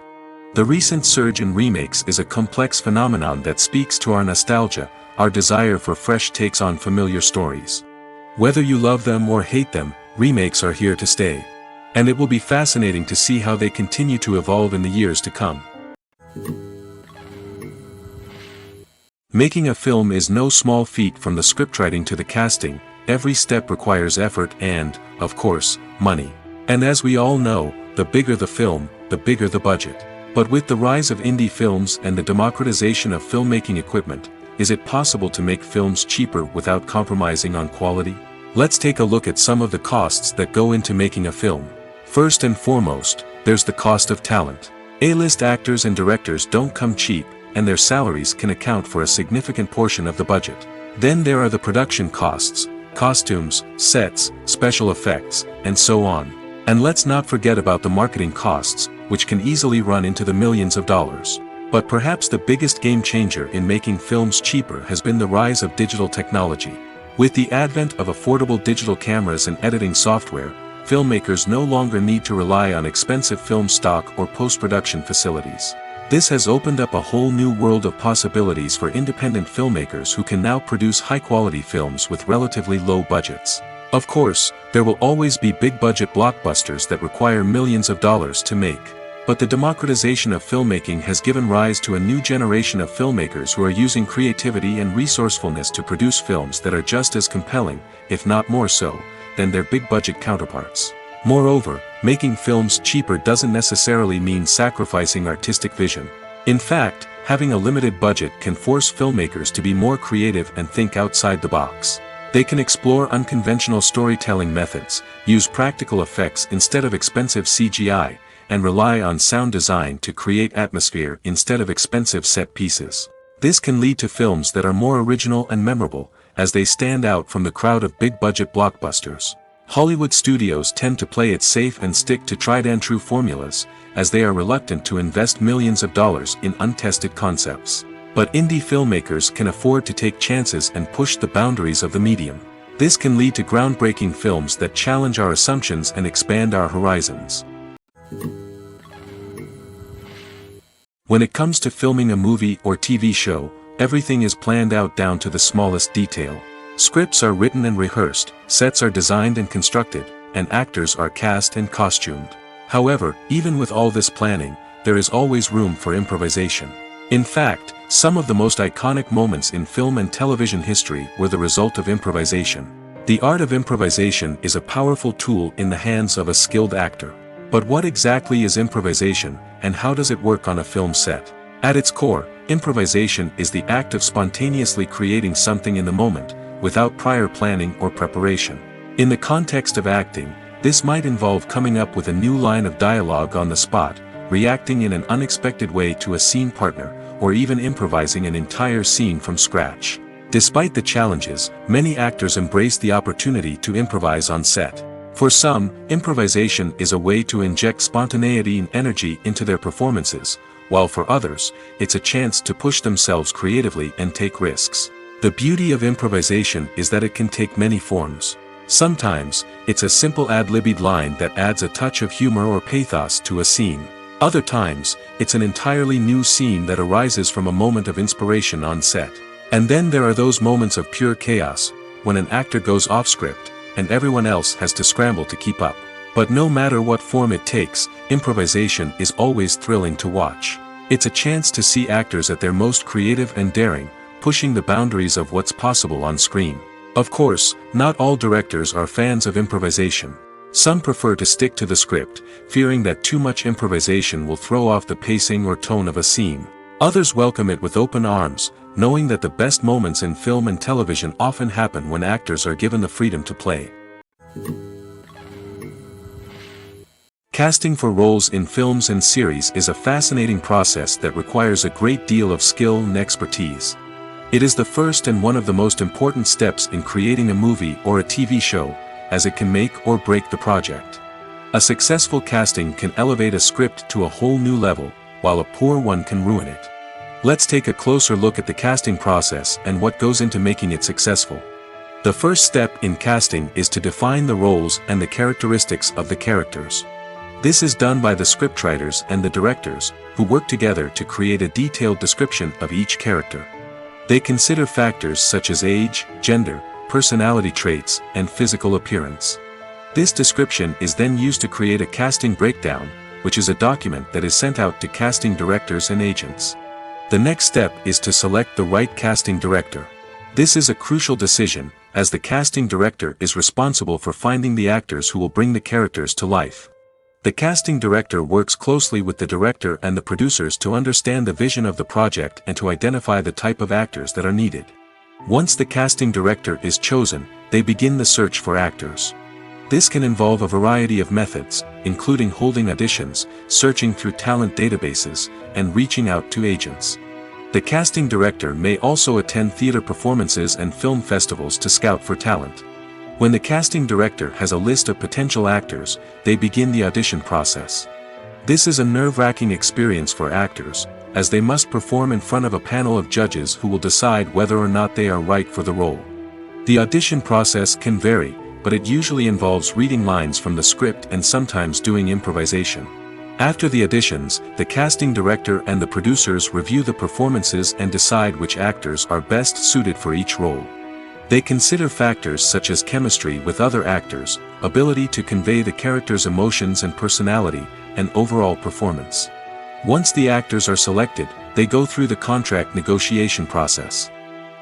The recent surge in remakes is a complex phenomenon that speaks to our nostalgia, our desire for fresh takes on familiar stories. Whether you love them or hate them, remakes are here to stay. And it will be fascinating to see how they continue to evolve in the years to come. Making a film is no small feat. From the scriptwriting to the casting, every step requires effort and, of course, money. And as we all know, the bigger the film, the bigger the budget. But with the rise of indie films and the democratization of filmmaking equipment, is it possible to make films cheaper without compromising on quality? Let's take a look at some of the costs that go into making a film. First and foremost, there's the cost of talent. A-list actors and directors don't come cheap, and their salaries can account for a significant portion of the budget. Then there are the production costs, costumes, sets, special effects, and so on. And let's not forget about the marketing costs, which can easily run into the millions of dollars. But perhaps the biggest game changer in making films cheaper has been the rise of digital technology. With the advent of affordable digital cameras and editing software, filmmakers no longer need to rely on expensive film stock or post-production facilities. This has opened up a whole new world of possibilities for independent filmmakers who can now produce high-quality films with relatively low budgets. Of course, there will always be big-budget blockbusters that require millions of dollars to make. But the democratization of filmmaking has given rise to a new generation of filmmakers who are using creativity and resourcefulness to produce films that are just as compelling, if not more so, than their big-budget counterparts. Moreover, making films cheaper doesn't necessarily mean sacrificing artistic vision. In fact, having a limited budget can force filmmakers to be more creative and think outside the box. They can explore unconventional storytelling methods, use practical effects instead of expensive CGI, and rely on sound design to create atmosphere instead of expensive set pieces. This can lead to films that are more original and memorable, as they stand out from the crowd of big-budget blockbusters. Hollywood studios tend to play it safe and stick to tried-and-true formulas, as they are reluctant to invest millions of dollars in untested concepts. But indie filmmakers can afford to take chances and push the boundaries of the medium. This can lead to groundbreaking films that challenge our assumptions and expand our horizons. When it comes to filming a movie or TV show, everything is planned out down to the smallest detail. Scripts are written and rehearsed, sets are designed and constructed, and actors are cast and costumed. However, even with all this planning, there is always room for improvisation. In fact, some of the most iconic moments in film and television history were the result of improvisation. The art of improvisation is a powerful tool in the hands of a skilled actor. But what exactly is improvisation, and how does it work on a film set? At its core, improvisation is the act of spontaneously creating something in the moment, without prior planning or preparation. In the context of acting, this might involve coming up with a new line of dialogue on the spot, reacting in an unexpected way to a scene partner, or even improvising an entire scene from scratch. Despite the challenges, many actors embrace the opportunity to improvise on set. For some, improvisation is a way to inject spontaneity and energy into their performances, while for others, it's a chance to push themselves creatively and take risks. The beauty of improvisation is that it can take many forms. Sometimes, it's a simple ad-libbed line that adds a touch of humor or pathos to a scene. Other times, it's an entirely new scene that arises from a moment of inspiration on set. And then there are those moments of pure chaos, when an actor goes off script, and everyone else has to scramble to keep up. But no matter what form it takes, improvisation is always thrilling to watch. It's a chance to see actors at their most creative and daring, pushing the boundaries of what's possible on screen. Of course, not all directors are fans of improvisation. Some prefer to stick to the script, fearing that too much improvisation will throw off the pacing or tone of a scene. Others welcome it with open arms, knowing that the best moments in film and television often happen when actors are given the freedom to play. Casting for roles in films and series is a fascinating process that requires a great deal of skill and expertise. It is the first and one of the most important steps in creating a movie or a TV show, as it can make or break the project. A successful casting can elevate a script to a whole new level, while a poor one can ruin it. Let's take a closer look at the casting process and what goes into making it successful. The first step in casting is to define the roles and the characteristics of the characters. This is done by the scriptwriters and the directors, who work together to create a detailed description of each character. They consider factors such as age, gender, personality traits, and physical appearance. This description is then used to create a casting breakdown, which is a document that is sent out to casting directors and agents. The next step is to select the right casting director. This is a crucial decision, as the casting director is responsible for finding the actors who will bring the characters to life. The casting director works closely with the director and the producers to understand the vision of the project and to identify the type of actors that are needed. Once the casting director is chosen, they begin the search for actors. This can involve a variety of methods, including holding auditions, searching through talent databases, and reaching out to agents. The casting director may also attend theater performances and film festivals to scout for talent. When the casting director has a list of potential actors, they begin the audition process. This is a nerve-wracking experience for actors, as they must perform in front of a panel of judges who will decide whether or not they are right for the role. The audition process can vary, but it usually involves reading lines from the script and sometimes doing improvisation. After the auditions, the casting director and the producers review the performances and decide which actors are best suited for each role. They consider factors such as chemistry with other actors, ability to convey the character's emotions and personality, and overall performance. Once the actors are selected, they go through the contract negotiation process.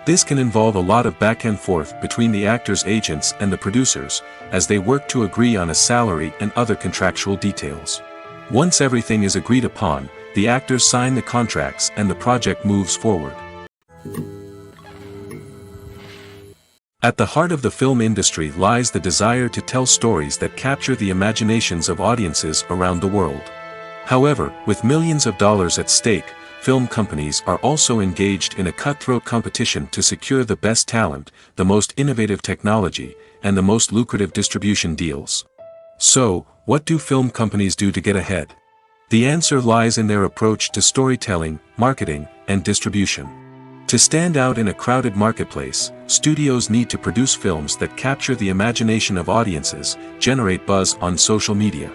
This can involve a lot of back and forth between the actors' agents and the producers, as they work to agree on a salary and other contractual details. Once everything is agreed upon, the actors sign the contracts and the project moves forward. At the heart of the film industry lies the desire to tell stories that capture the imaginations of audiences around the world. However, with millions of dollars at stake, film companies are also engaged in a cutthroat competition to secure the best talent, the most innovative technology, and the most lucrative distribution deals. So, what do film companies do to get ahead? The answer lies in their approach to storytelling, marketing, and distribution. To stand out in a crowded marketplace, studios need to produce films that capture the imagination of audiences, generate buzz on social media.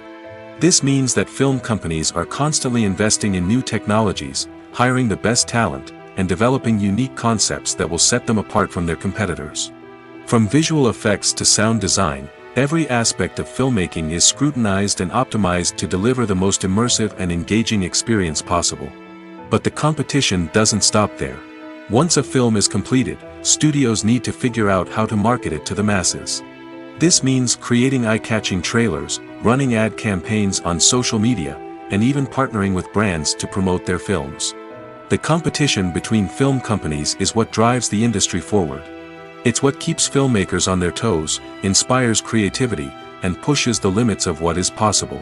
This means that film companies are constantly investing in new technologies, hiring the best talent, and developing unique concepts that will set them apart from their competitors. From visual effects to sound design, every aspect of filmmaking is scrutinized and optimized to deliver the most immersive and engaging experience possible. But the competition doesn't stop there. Once a film is completed, studios need to figure out how to market it to the masses. This means creating eye-catching trailers, running ad campaigns on social media, and even partnering with brands to promote their films. The competition between film companies is what drives the industry forward. It's what keeps filmmakers on their toes, inspires creativity, and pushes the limits of what is possible.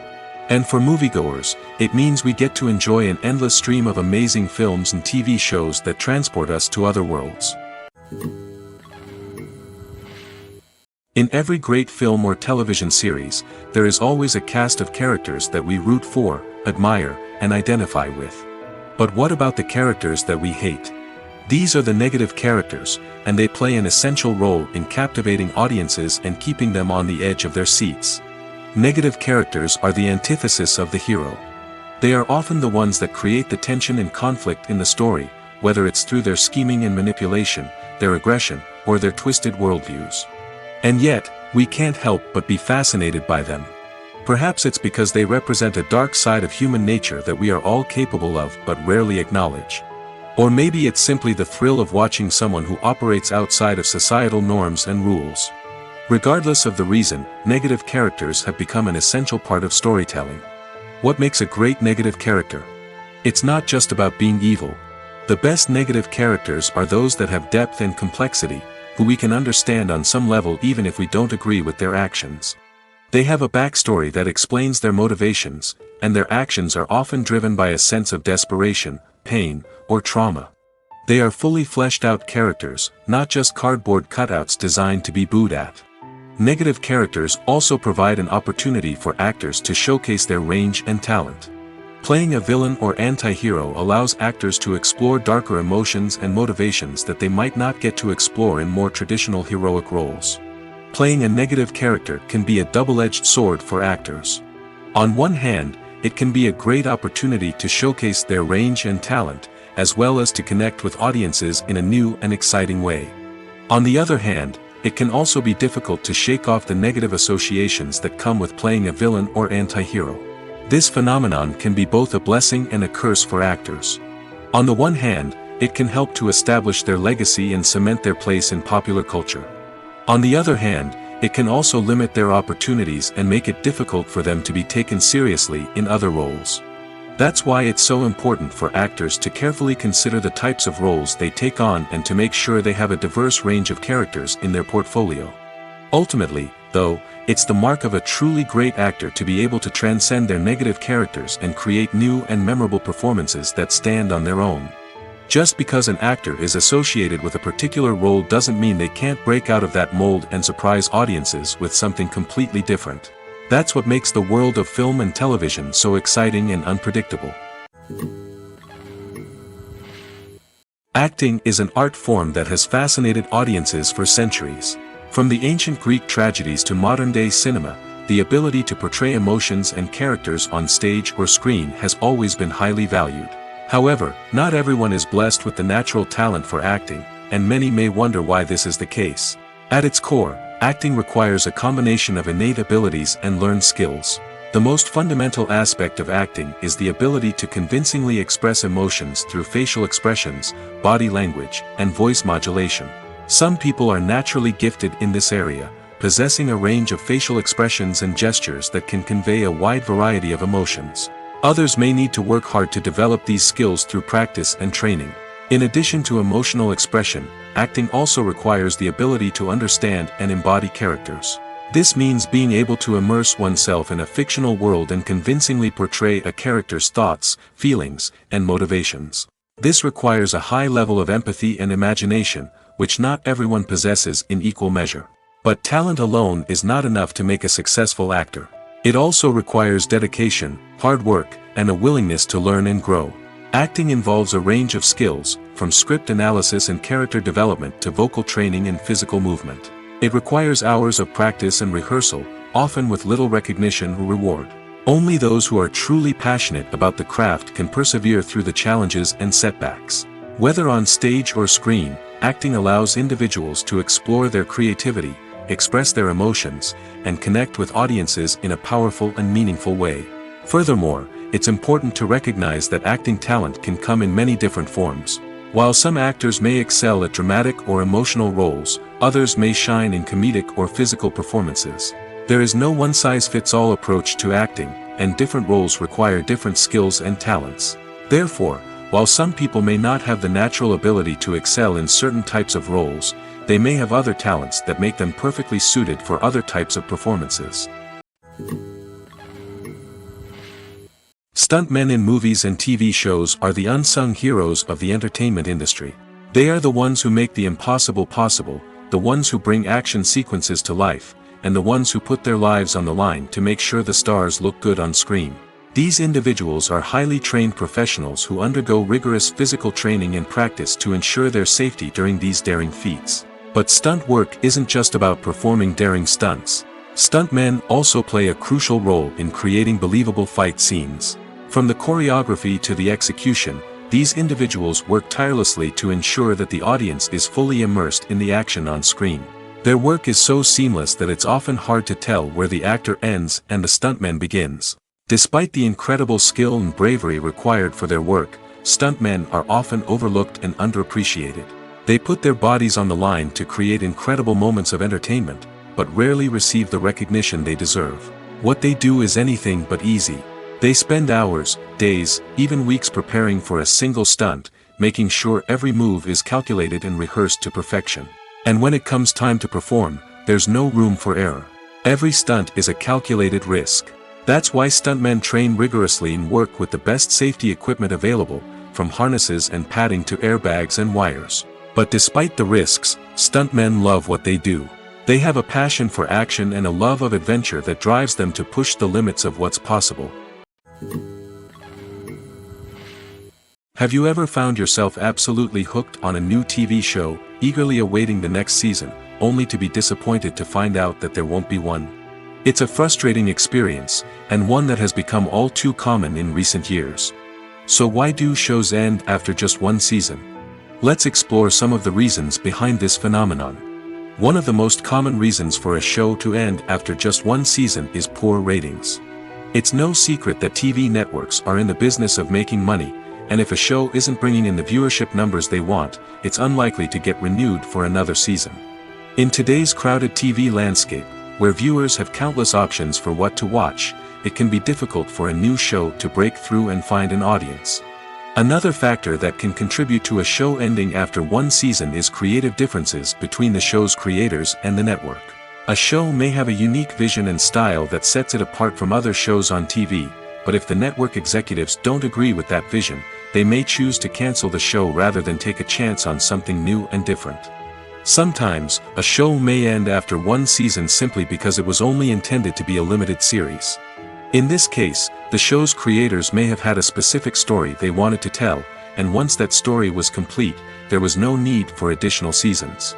And for moviegoers, it means we get to enjoy an endless stream of amazing films and TV shows that transport us to other worlds. In every great film or television series, there is always a cast of characters that we root for, admire, and identify with. But what about the characters that we hate? These are the negative characters, and they play an essential role in captivating audiences and keeping them on the edge of their seats. Negative characters are the antithesis of the hero. They are often the ones that create the tension and conflict in the story, whether it's through their scheming and manipulation, their aggression, or their twisted worldviews. And yet, we can't help but be fascinated by them. Perhaps it's because they represent a dark side of human nature that we are all capable of but rarely acknowledge. Or maybe it's simply the thrill of watching someone who operates outside of societal norms and rules. Regardless of the reason, negative characters have become an essential part of storytelling. What makes a great negative character? It's not just about being evil. The best negative characters are those that have depth and complexity, who we can understand on some level even if we don't agree with their actions. They have a backstory that explains their motivations, and their actions are often driven by a sense of desperation, pain, or trauma. They are fully fleshed out characters, not just cardboard cutouts designed to be booed at. Negative characters also provide an opportunity for actors to showcase their range and talent. Playing a villain or anti-hero allows actors to explore darker emotions and motivations that they might not get to explore in more traditional heroic roles. Playing a negative character can be a double-edged sword for actors. On one hand, it can be a great opportunity to showcase their range and talent, as well as to connect with audiences in a new and exciting way. On the other hand, it can also be difficult to shake off the negative associations that come with playing a villain or anti-hero. This phenomenon can be both a blessing and a curse for actors. On the one hand, it can help to establish their legacy and cement their place in popular culture. On the other hand, it can also limit their opportunities and make it difficult for them to be taken seriously in other roles. That's why it's so important for actors to carefully consider the types of roles they take on and to make sure they have a diverse range of characters in their portfolio. Ultimately, though, it's the mark of a truly great actor to be able to transcend their negative characters and create new and memorable performances that stand on their own. Just because an actor is associated with a particular role doesn't mean they can't break out of that mold and surprise audiences with something completely different. That's what makes the world of film and television so exciting and unpredictable. Acting is an art form that has fascinated audiences for centuries. From the ancient Greek tragedies to modern-day cinema, the ability to portray emotions and characters on stage or screen has always been highly valued. However, not everyone is blessed with the natural talent for acting, and many may wonder why this is the case. At its core, acting requires a combination of innate abilities and learned skills. The most fundamental aspect of acting is the ability to convincingly express emotions through facial expressions, body language, and voice modulation. Some people are naturally gifted in this area, possessing a range of facial expressions and gestures that can convey a wide variety of emotions. Others may need to work hard to develop these skills through practice and training. In addition to emotional expression, acting also requires the ability to understand and embody characters. This means being able to immerse oneself in a fictional world and convincingly portray a character's thoughts, feelings, and motivations. This requires a high level of empathy and imagination, which not everyone possesses in equal measure. But talent alone is not enough to make a successful actor. It also requires dedication, hard work, and a willingness to learn and grow. Acting involves a range of skills, from script analysis and character development to vocal training and physical movement. It requires hours of practice and rehearsal, often with little recognition or reward. Only those who are truly passionate about the craft can persevere through the challenges and setbacks. Whether on stage or screen, acting allows individuals to explore their creativity, express their emotions, and connect with audiences in a powerful and meaningful way. Furthermore, it's important to recognize that acting talent can come in many different forms. While some actors may excel at dramatic or emotional roles, others may shine in comedic or physical performances. There is no one-size-fits-all approach to acting, and different roles require different skills and talents. Therefore, while some people may not have the natural ability to excel in certain types of roles, they may have other talents that make them perfectly suited for other types of performances. Stuntmen in movies and TV shows are the unsung heroes of the entertainment industry. They are the ones who make the impossible possible, the ones who bring action sequences to life, and the ones who put their lives on the line to make sure the stars look good on screen. These individuals are highly trained professionals who undergo rigorous physical training and practice to ensure their safety during these daring feats. But stunt work isn't just about performing daring stunts. Stuntmen also play a crucial role in creating believable fight scenes. From the choreography to the execution, these individuals work tirelessly to ensure that the audience is fully immersed in the action on screen. Their work is so seamless that it's often hard to tell where the actor ends and the stuntman begins. Despite the incredible skill and bravery required for their work, stuntmen are often overlooked and underappreciated. They put their bodies on the line to create incredible moments of entertainment, but rarely receive the recognition they deserve. What they do is anything but easy. They spend hours, days, even weeks preparing for a single stunt, making sure every move is calculated and rehearsed to perfection. And when it comes time to perform, there's no room for error. Every stunt is a calculated risk. That's why stuntmen train rigorously and work with the best safety equipment available, from harnesses and padding to airbags and wires. But despite the risks, stuntmen love what they do. They have a passion for action and a love of adventure that drives them to push the limits of what's possible. Have you ever found yourself absolutely hooked on a new TV show, eagerly awaiting the next season, only to be disappointed to find out that there won't be one? It's a frustrating experience, and one that has become all too common in recent years. So why do shows end after just one season? Let's explore some of the reasons behind this phenomenon. One of the most common reasons for a show to end after just one season is poor ratings. It's no secret that TV networks are in the business of making money, and if a show isn't bringing in the viewership numbers they want, it's unlikely to get renewed for another season. In today's crowded TV landscape, where viewers have countless options for what to watch, it can be difficult for a new show to break through and find an audience. Another factor that can contribute to a show ending after one season is creative differences between the show's creators and the network. A show may have a unique vision and style that sets it apart from other shows on TV, but if the network executives don't agree with that vision, they may choose to cancel the show rather than take a chance on something new and different. Sometimes, a show may end after one season simply because it was only intended to be a limited series. In this case, the show's creators may have had a specific story they wanted to tell, and once that story was complete, there was no need for additional seasons.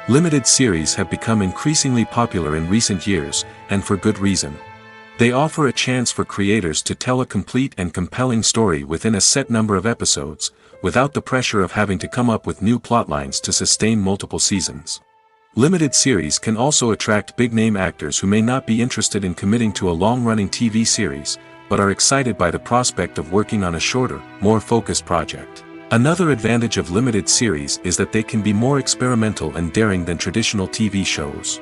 Limited series have become increasingly popular in recent years, and for good reason. They offer a chance for creators to tell a complete and compelling story within a set number of episodes, without the pressure of having to come up with new plotlines to sustain multiple seasons. Limited series can also attract big-name actors who may not be interested in committing to a long-running TV series, but are excited by the prospect of working on a shorter, more focused project. Another advantage of limited series is that they can be more experimental and daring than traditional TV shows.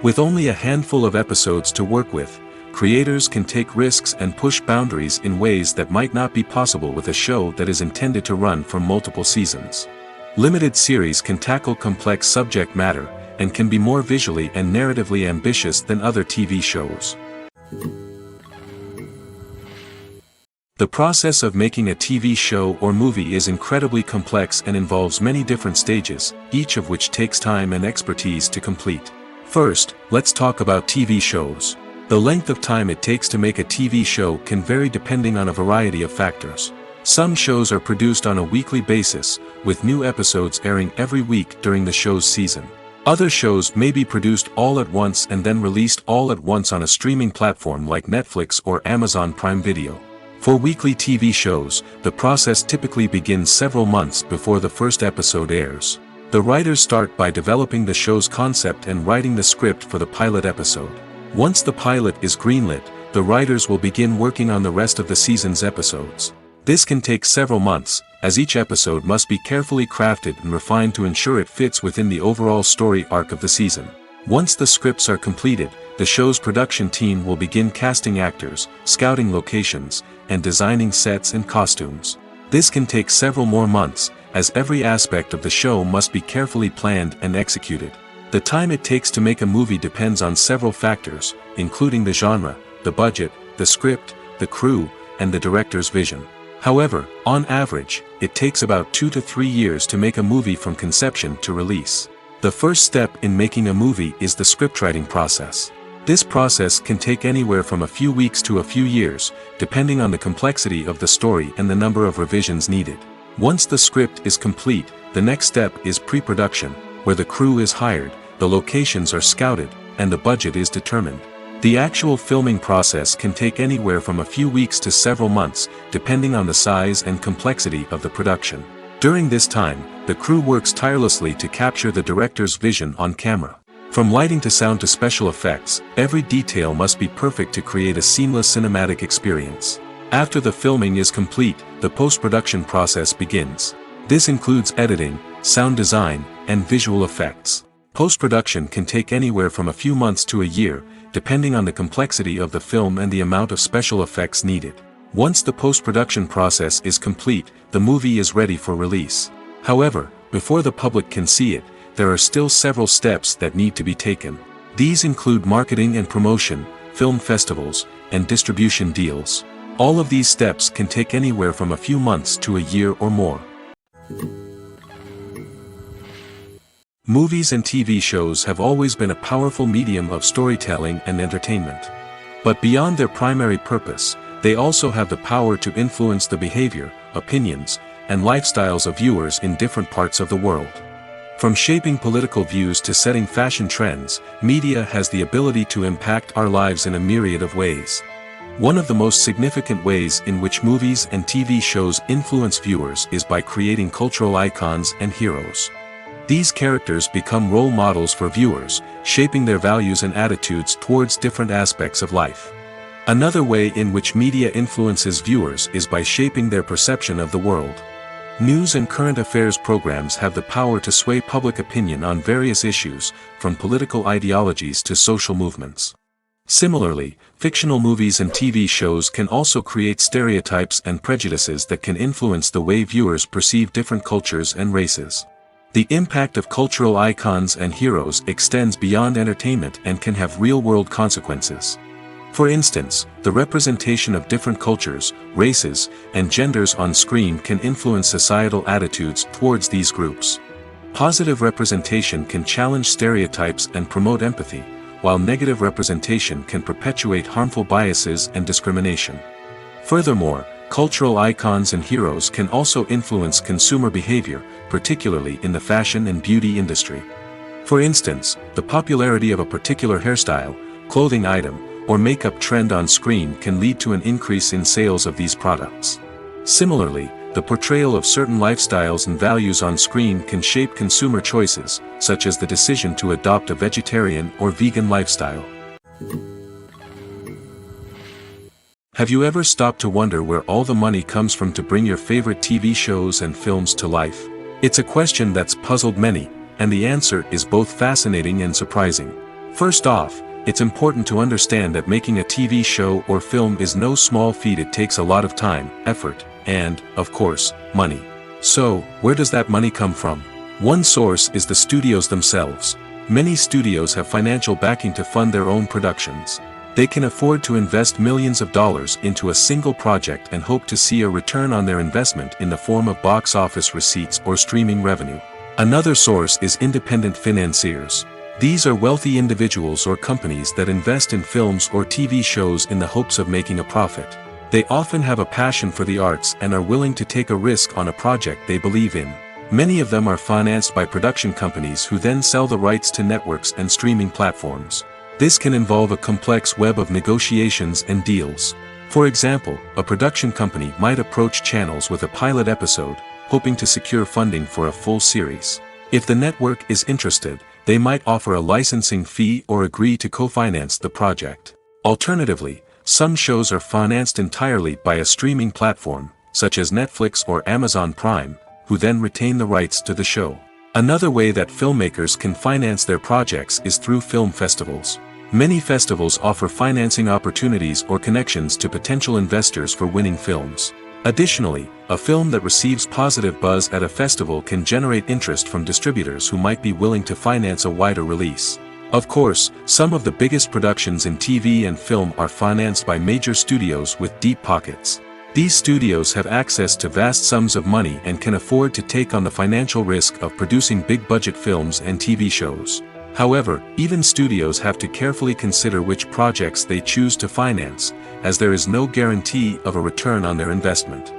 With only a handful of episodes to work with, creators can take risks and push boundaries in ways that might not be possible with a show that is intended to run for multiple seasons. Limited series can tackle complex subject matter, and can be more visually and narratively ambitious than other TV shows. The process of making a TV show or movie is incredibly complex and involves many different stages, each of which takes time and expertise to complete. First, let's talk about TV shows. The length of time it takes to make a TV show can vary depending on a variety of factors. Some shows are produced on a weekly basis, with new episodes airing every week during the show's season. Other shows may be produced all at once and then released all at once on a streaming platform like Netflix or Amazon Prime Video. For weekly TV shows, the process typically begins several months before the first episode airs. The writers start by developing the show's concept and writing the script for the pilot episode. Once the pilot is greenlit, the writers will begin working on the rest of the season's episodes. This can take several months, as each episode must be carefully crafted and refined to ensure it fits within the overall story arc of the season. Once the scripts are completed, the show's production team will begin casting actors, scouting locations, and designing sets and costumes. This can take several more months, as every aspect of the show must be carefully planned and executed. The time it takes to make a movie depends on several factors, including the genre, the budget, the script, the crew, and the director's vision. However, on average, it takes about 2 to 3 years to make a movie from conception to release. The first step in making a movie is the scriptwriting process. This process can take anywhere from a few weeks to a few years, depending on the complexity of the story and the number of revisions needed. Once the script is complete, the next step is pre-production, where the crew is hired, the locations are scouted, and the budget is determined. The actual filming process can take anywhere from a few weeks to several months, depending on the size and complexity of the production. During this time, the crew works tirelessly to capture the director's vision on camera. From lighting to sound to special effects, every detail must be perfect to create a seamless cinematic experience. After the filming is complete, the post-production process begins. This includes editing, sound design, and visual effects. Post-production can take anywhere from a few months to a year, depending on the complexity of the film and the amount of special effects needed. Once the post-production process is complete, the movie is ready for release. However, before the public can see it, there are still several steps that need to be taken. These include marketing and promotion, film festivals, and distribution deals. All of these steps can take anywhere from a few months to a year or more. Movies and TV shows have always been a powerful medium of storytelling and entertainment. But beyond their primary purpose, they also have the power to influence the behavior, opinions, and lifestyles of viewers in different parts of the world. From shaping political views to setting fashion trends, media has the ability to impact our lives in a myriad of ways. One of the most significant ways in which movies and TV shows influence viewers is by creating cultural icons and heroes. These characters become role models for viewers, shaping their values and attitudes towards different aspects of life. Another way in which media influences viewers is by shaping their perception of the world. News and current affairs programs have the power to sway public opinion on various issues, from political ideologies to social movements. Similarly, fictional movies and TV shows can also create stereotypes and prejudices that can influence the way viewers perceive different cultures and races. The impact of cultural icons and heroes extends beyond entertainment and can have real-world consequences. For instance, the representation of different cultures, races, and genders on screen can influence societal attitudes towards these groups. Positive representation can challenge stereotypes and promote empathy, while negative representation can perpetuate harmful biases and discrimination. Furthermore, cultural icons and heroes can also influence consumer behavior, particularly in the fashion and beauty industry. For instance, the popularity of a particular hairstyle, clothing item, or makeup trend on screen can lead to an increase in sales of these products. Similarly, the portrayal of certain lifestyles and values on screen can shape consumer choices, such as the decision to adopt a vegetarian or vegan lifestyle. Have you ever stopped to wonder where all the money comes from to bring your favorite TV shows and films to life? It's a question that's puzzled many, and the answer is both fascinating and surprising. First off, it's important to understand that making a TV show or film is no small feat. It takes a lot of time, effort, and, of course, money. So, where does that money come from? One source is the studios themselves. Many studios have financial backing to fund their own productions. They can afford to invest millions of dollars into a single project and hope to see a return on their investment in the form of box office receipts or streaming revenue. Another source is independent financiers. These are wealthy individuals or companies that invest in films or TV shows in the hopes of making a profit. They often have a passion for the arts and are willing to take a risk on a project they believe in. Many of them are financed by production companies who then sell the rights to networks and streaming platforms. This can involve a complex web of negotiations and deals. For example, a production company might approach channels with a pilot episode, hoping to secure funding for a full series. If the network is interested, they might offer a licensing fee or agree to co-finance the project. Alternatively, some shows are financed entirely by a streaming platform, such as Netflix or Amazon Prime, who then retain the rights to the show. Another way that filmmakers can finance their projects is through film festivals. Many festivals offer financing opportunities or connections to potential investors for winning films. Additionally, a film that receives positive buzz at a festival can generate interest from distributors who might be willing to finance a wider release. Of course, some of the biggest productions in TV and film are financed by major studios with deep pockets. These studios have access to vast sums of money and can afford to take on the financial risk of producing big-budget films and TV shows. However, even studios have to carefully consider which projects they choose to finance, as there is no guarantee of a return on their investment.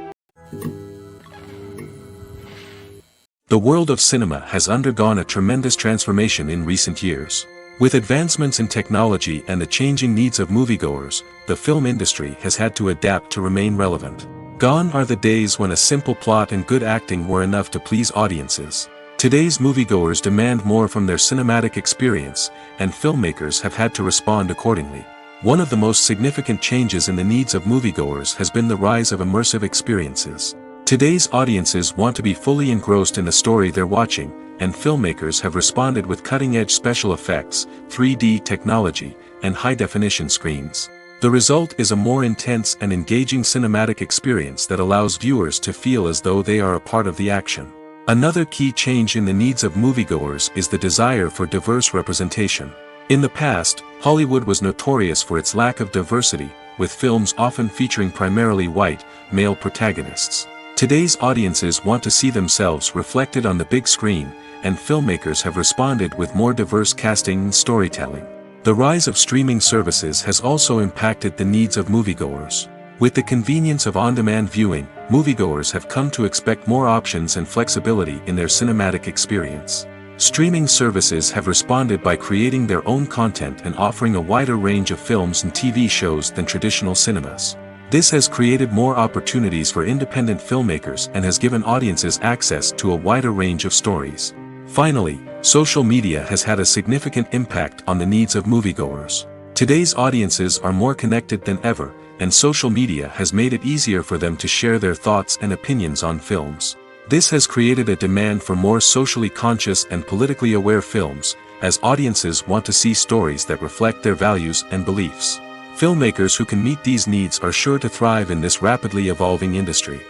The world of cinema has undergone a tremendous transformation in recent years. With advancements in technology and the changing needs of moviegoers, the film industry has had to adapt to remain relevant. Gone are the days when a simple plot and good acting were enough to please audiences. Today's moviegoers demand more from their cinematic experience, and filmmakers have had to respond accordingly. One of the most significant changes in the needs of moviegoers has been the rise of immersive experiences. Today's audiences want to be fully engrossed in the story they're watching, and filmmakers have responded with cutting-edge special effects, 3D technology, and high-definition screens. The result is a more intense and engaging cinematic experience that allows viewers to feel as though they are a part of the action. Another key change in the needs of moviegoers is the desire for diverse representation. In the past, Hollywood was notorious for its lack of diversity, with films often featuring primarily white, male protagonists. Today's audiences want to see themselves reflected on the big screen, and filmmakers have responded with more diverse casting and storytelling. The rise of streaming services has also impacted the needs of moviegoers. With the convenience of on-demand viewing, moviegoers have come to expect more options and flexibility in their cinematic experience. Streaming services have responded by creating their own content and offering a wider range of films and TV shows than traditional cinemas. This has created more opportunities for independent filmmakers and has given audiences access to a wider range of stories. Finally, social media has had a significant impact on the needs of moviegoers. Today's audiences are more connected than ever, and social media has made it easier for them to share their thoughts and opinions on films. This has created a demand for more socially conscious and politically aware films, as audiences want to see stories that reflect their values and beliefs. Filmmakers who can meet these needs are sure to thrive in this rapidly evolving industry.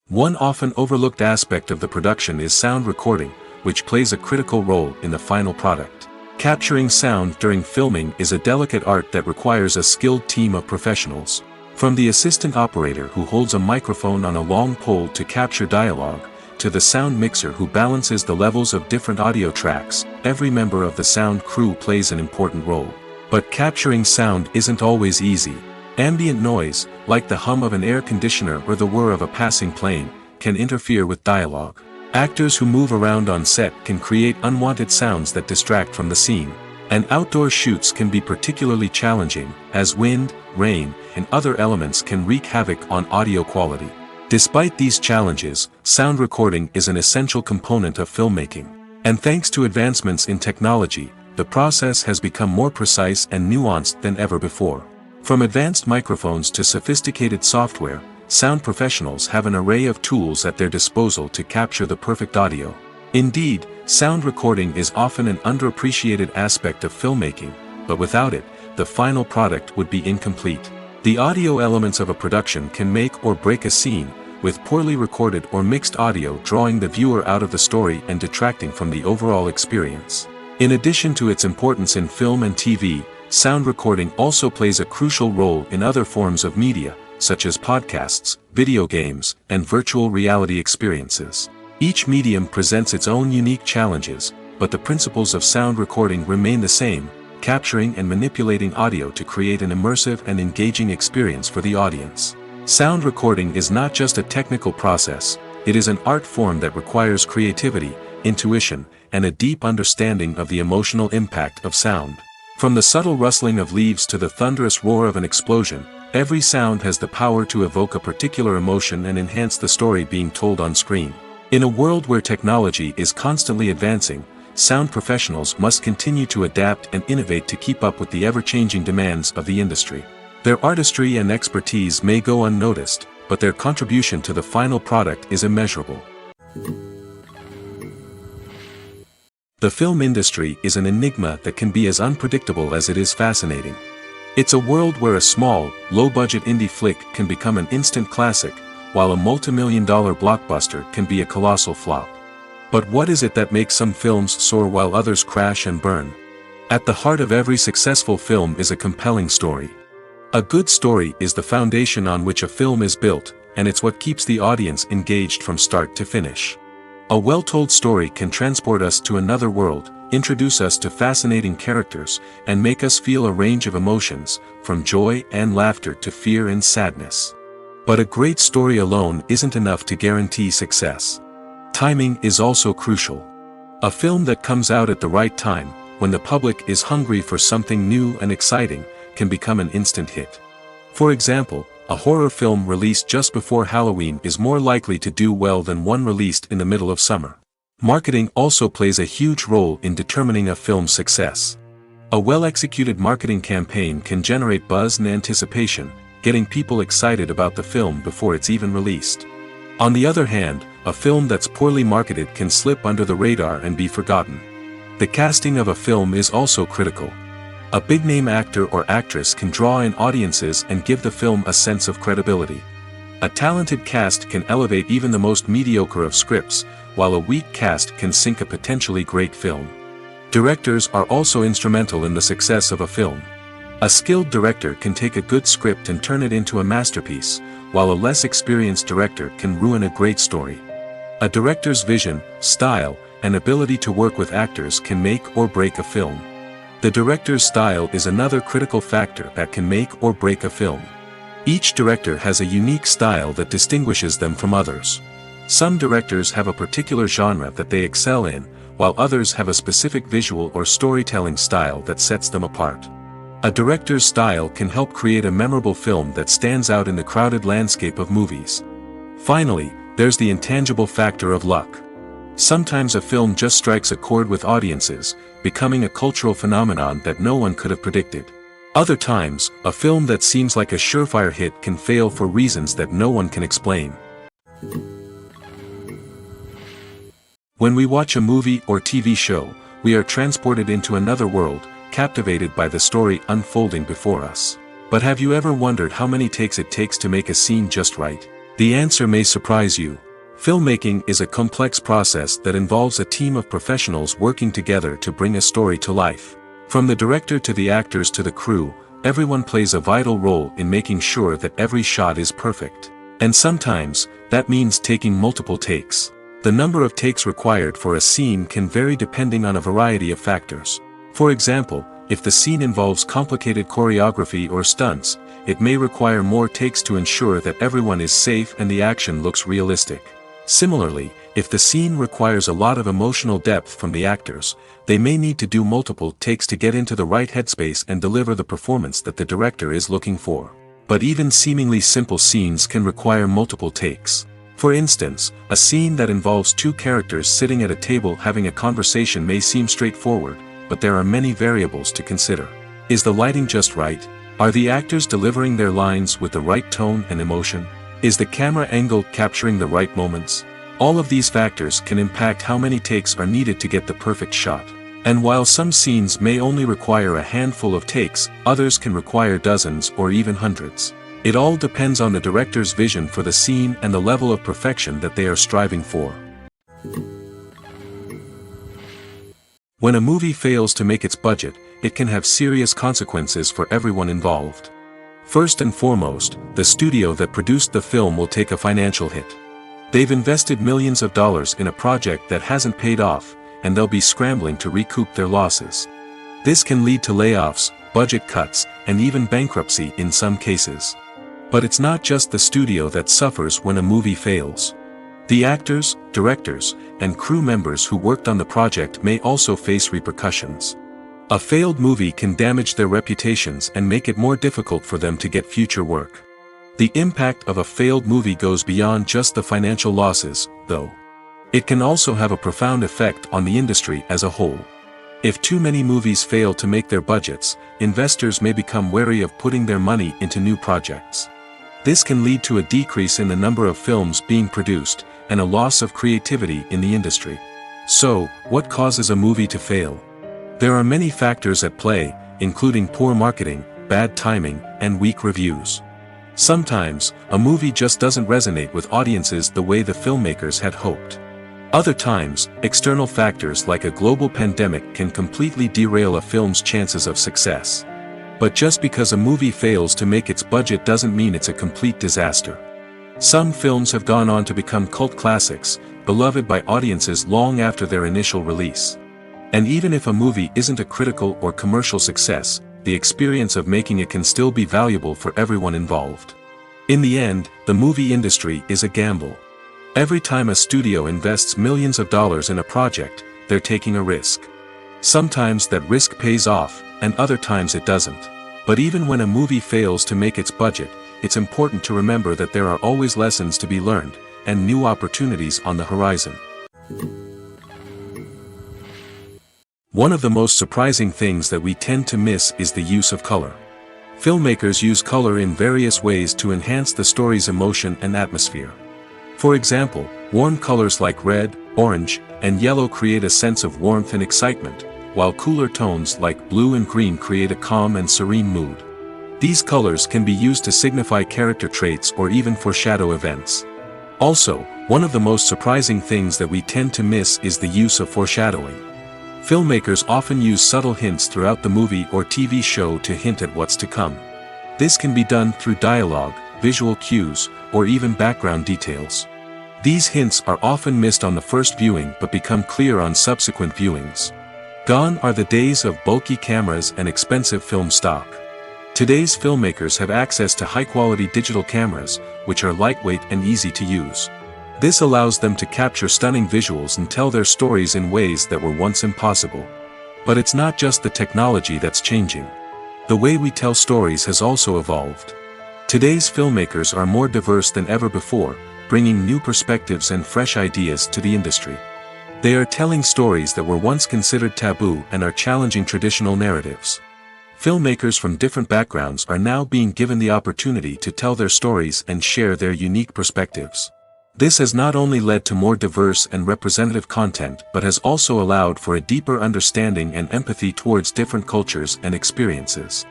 One often overlooked aspect of the production is sound recording, which plays a critical role in the final product. Capturing sound during filming is a delicate art that requires a skilled team of professionals. From the assistant operator who holds a microphone on a long pole to capture dialogue, to the sound mixer who balances the levels of different audio tracks, every member of the sound crew plays an important role. But capturing sound isn't always easy. Ambient noise, like the hum of an air conditioner or the whir of a passing plane, can interfere with dialogue. Actors who move around on set can create unwanted sounds that distract from the scene. And outdoor shoots can be particularly challenging, as wind, rain, and other elements can wreak havoc on audio quality. Despite these challenges, sound recording is an essential component of filmmaking. And thanks to advancements in technology, the process has become more precise and nuanced than ever before. From advanced microphones to sophisticated software, sound professionals have an array of tools at their disposal to capture the perfect audio. Indeed, sound recording is often an underappreciated aspect of filmmaking, but without it, the final product would be incomplete. The audio elements of a production can make or break a scene, with poorly recorded or mixed audio drawing the viewer out of the story and detracting from the overall experience. In addition to its importance in film and TV, sound recording also plays a crucial role in other forms of media, such as podcasts, video games, and virtual reality experiences. Each medium presents its own unique challenges, but the principles of sound recording remain the same, capturing and manipulating audio to create an immersive and engaging experience for the audience. Sound recording is not just a technical process, it is an art form that requires creativity, intuition, and a deep understanding of the emotional impact of sound. From the subtle rustling of leaves to the thunderous roar of an explosion, every sound has the power to evoke a particular emotion and enhance the story being told on screen. In a world where technology is constantly advancing, sound professionals must continue to adapt and innovate to keep up with the ever-changing demands of the industry. Their artistry and expertise may go unnoticed, but their contribution to the final product is immeasurable. The film industry is an enigma that can be as unpredictable as it is fascinating. It's a world where a small, low-budget indie flick can become an instant classic, while a multi-million-dollar blockbuster can be a colossal flop. But what is it that makes some films soar while others crash and burn? At the heart of every successful film is a compelling story. A good story is the foundation on which a film is built, and it's what keeps the audience engaged from start to finish. A well-told story can transport us to another world, introduce us to fascinating characters, and make us feel a range of emotions, from joy and laughter to fear and sadness. But a great story alone isn't enough to guarantee success. Timing is also crucial. A film that comes out at the right time, when the public is hungry for something new and exciting, can become an instant hit. For example, a horror film released just before Halloween is more likely to do well than one released in the middle of summer. Marketing also plays a huge role in determining a film's success. A well-executed marketing campaign can generate buzz and anticipation, getting people excited about the film before it's even released. On the other hand, a film that's poorly marketed can slip under the radar and be forgotten. The casting of a film is also critical. A big-name actor or actress can draw in audiences and give the film a sense of credibility. A talented cast can elevate even the most mediocre of scripts, while a weak cast can sink a potentially great film. Directors are also instrumental in the success of a film. A skilled director can take a good script and turn it into a masterpiece, while a less experienced director can ruin a great story. A director's vision, style, and ability to work with actors can make or break a film. The director's style is another critical factor that can make or break a film. Each director has a unique style that distinguishes them from others. Some directors have a particular genre that they excel in, while others have a specific visual or storytelling style that sets them apart. A director's style can help create a memorable film that stands out in the crowded landscape of movies. Finally, there's the intangible factor of luck. Sometimes a film just strikes a chord with audiences, becoming a cultural phenomenon that no one could have predicted. Other times, a film that seems like a surefire hit can fail for reasons that no one can explain. When we watch a movie or TV show, we are transported into another world, captivated by the story unfolding before us. But have you ever wondered how many takes it takes to make a scene just right? The answer may surprise you. Filmmaking is a complex process that involves a team of professionals working together to bring a story to life. From the director to the actors to the crew, everyone plays a vital role in making sure that every shot is perfect. And sometimes, that means taking multiple takes. The number of takes required for a scene can vary depending on a variety of factors. For example, if the scene involves complicated choreography or stunts, it may require more takes to ensure that everyone is safe and the action looks realistic. Similarly, if the scene requires a lot of emotional depth from the actors, they may need to do multiple takes to get into the right headspace and deliver the performance that the director is looking for. But even seemingly simple scenes can require multiple takes. For instance, a scene that involves two characters sitting at a table having a conversation may seem straightforward, but there are many variables to consider. Is the lighting just right? Are the actors delivering their lines with the right tone and emotion? Is the camera angle capturing the right moments? All of these factors can impact how many takes are needed to get the perfect shot. And while some scenes may only require a handful of takes, others can require dozens or even hundreds. It all depends on the director's vision for the scene and the level of perfection that they are striving for. When a movie fails to make its budget, it can have serious consequences for everyone involved. First and foremost, the studio that produced the film will take a financial hit. They've invested millions of dollars in a project that hasn't paid off, and they'll be scrambling to recoup their losses. This can lead to layoffs, budget cuts, and even bankruptcy in some cases. But it's not just the studio that suffers when a movie fails. The actors, directors, and crew members who worked on the project may also face repercussions. A failed movie can damage their reputations and make it more difficult for them to get future work. The impact of a failed movie goes beyond just the financial losses, though. It can also have a profound effect on the industry as a whole. If too many movies fail to make their budgets, investors may become wary of putting their money into new projects. This can lead to a decrease in the number of films being produced, and a loss of creativity in the industry. So, what causes a movie to fail? There are many factors at play, including poor marketing, bad timing, and weak reviews. Sometimes, a movie just doesn't resonate with audiences the way the filmmakers had hoped. Other times, external factors like a global pandemic can completely derail a film's chances of success. But just because a movie fails to make its budget doesn't mean it's a complete disaster. Some films have gone on to become cult classics, beloved by audiences long after their initial release. And even if a movie isn't a critical or commercial success, the experience of making it can still be valuable for everyone involved. In the end, the movie industry is a gamble. Every time a studio invests millions of dollars in a project, they're taking a risk. Sometimes that risk pays off, and other times it doesn't. But even when a movie fails to make its budget, it's important to remember that there are always lessons to be learned, and new opportunities on the horizon. One of the most surprising things that we tend to miss is the use of color. Filmmakers use color in various ways to enhance the story's emotion and atmosphere. For example, warm colors like red, orange, and yellow create a sense of warmth and excitement, while cooler tones like blue and green create a calm and serene mood. These colors can be used to signify character traits or even foreshadow events. Also, one of the most surprising things that we tend to miss is the use of foreshadowing. Filmmakers often use subtle hints throughout the movie or TV show to hint at what's to come. This can be done through dialogue, visual cues, or even background details. These hints are often missed on the first viewing but become clear on subsequent viewings. Gone are the days of bulky cameras and expensive film stock. Today's filmmakers have access to high-quality digital cameras, which are lightweight and easy to use. This allows them to capture stunning visuals and tell their stories in ways that were once impossible. But it's not just the technology that's changing. The way we tell stories has also evolved. Today's filmmakers are more diverse than ever before, bringing new perspectives and fresh ideas to the industry. They are telling stories that were once considered taboo and are challenging traditional narratives. Filmmakers from different backgrounds are now being given the opportunity to tell their stories and share their unique perspectives. This has not only led to more diverse and representative content but has also allowed for a deeper understanding and empathy towards different cultures and experiences.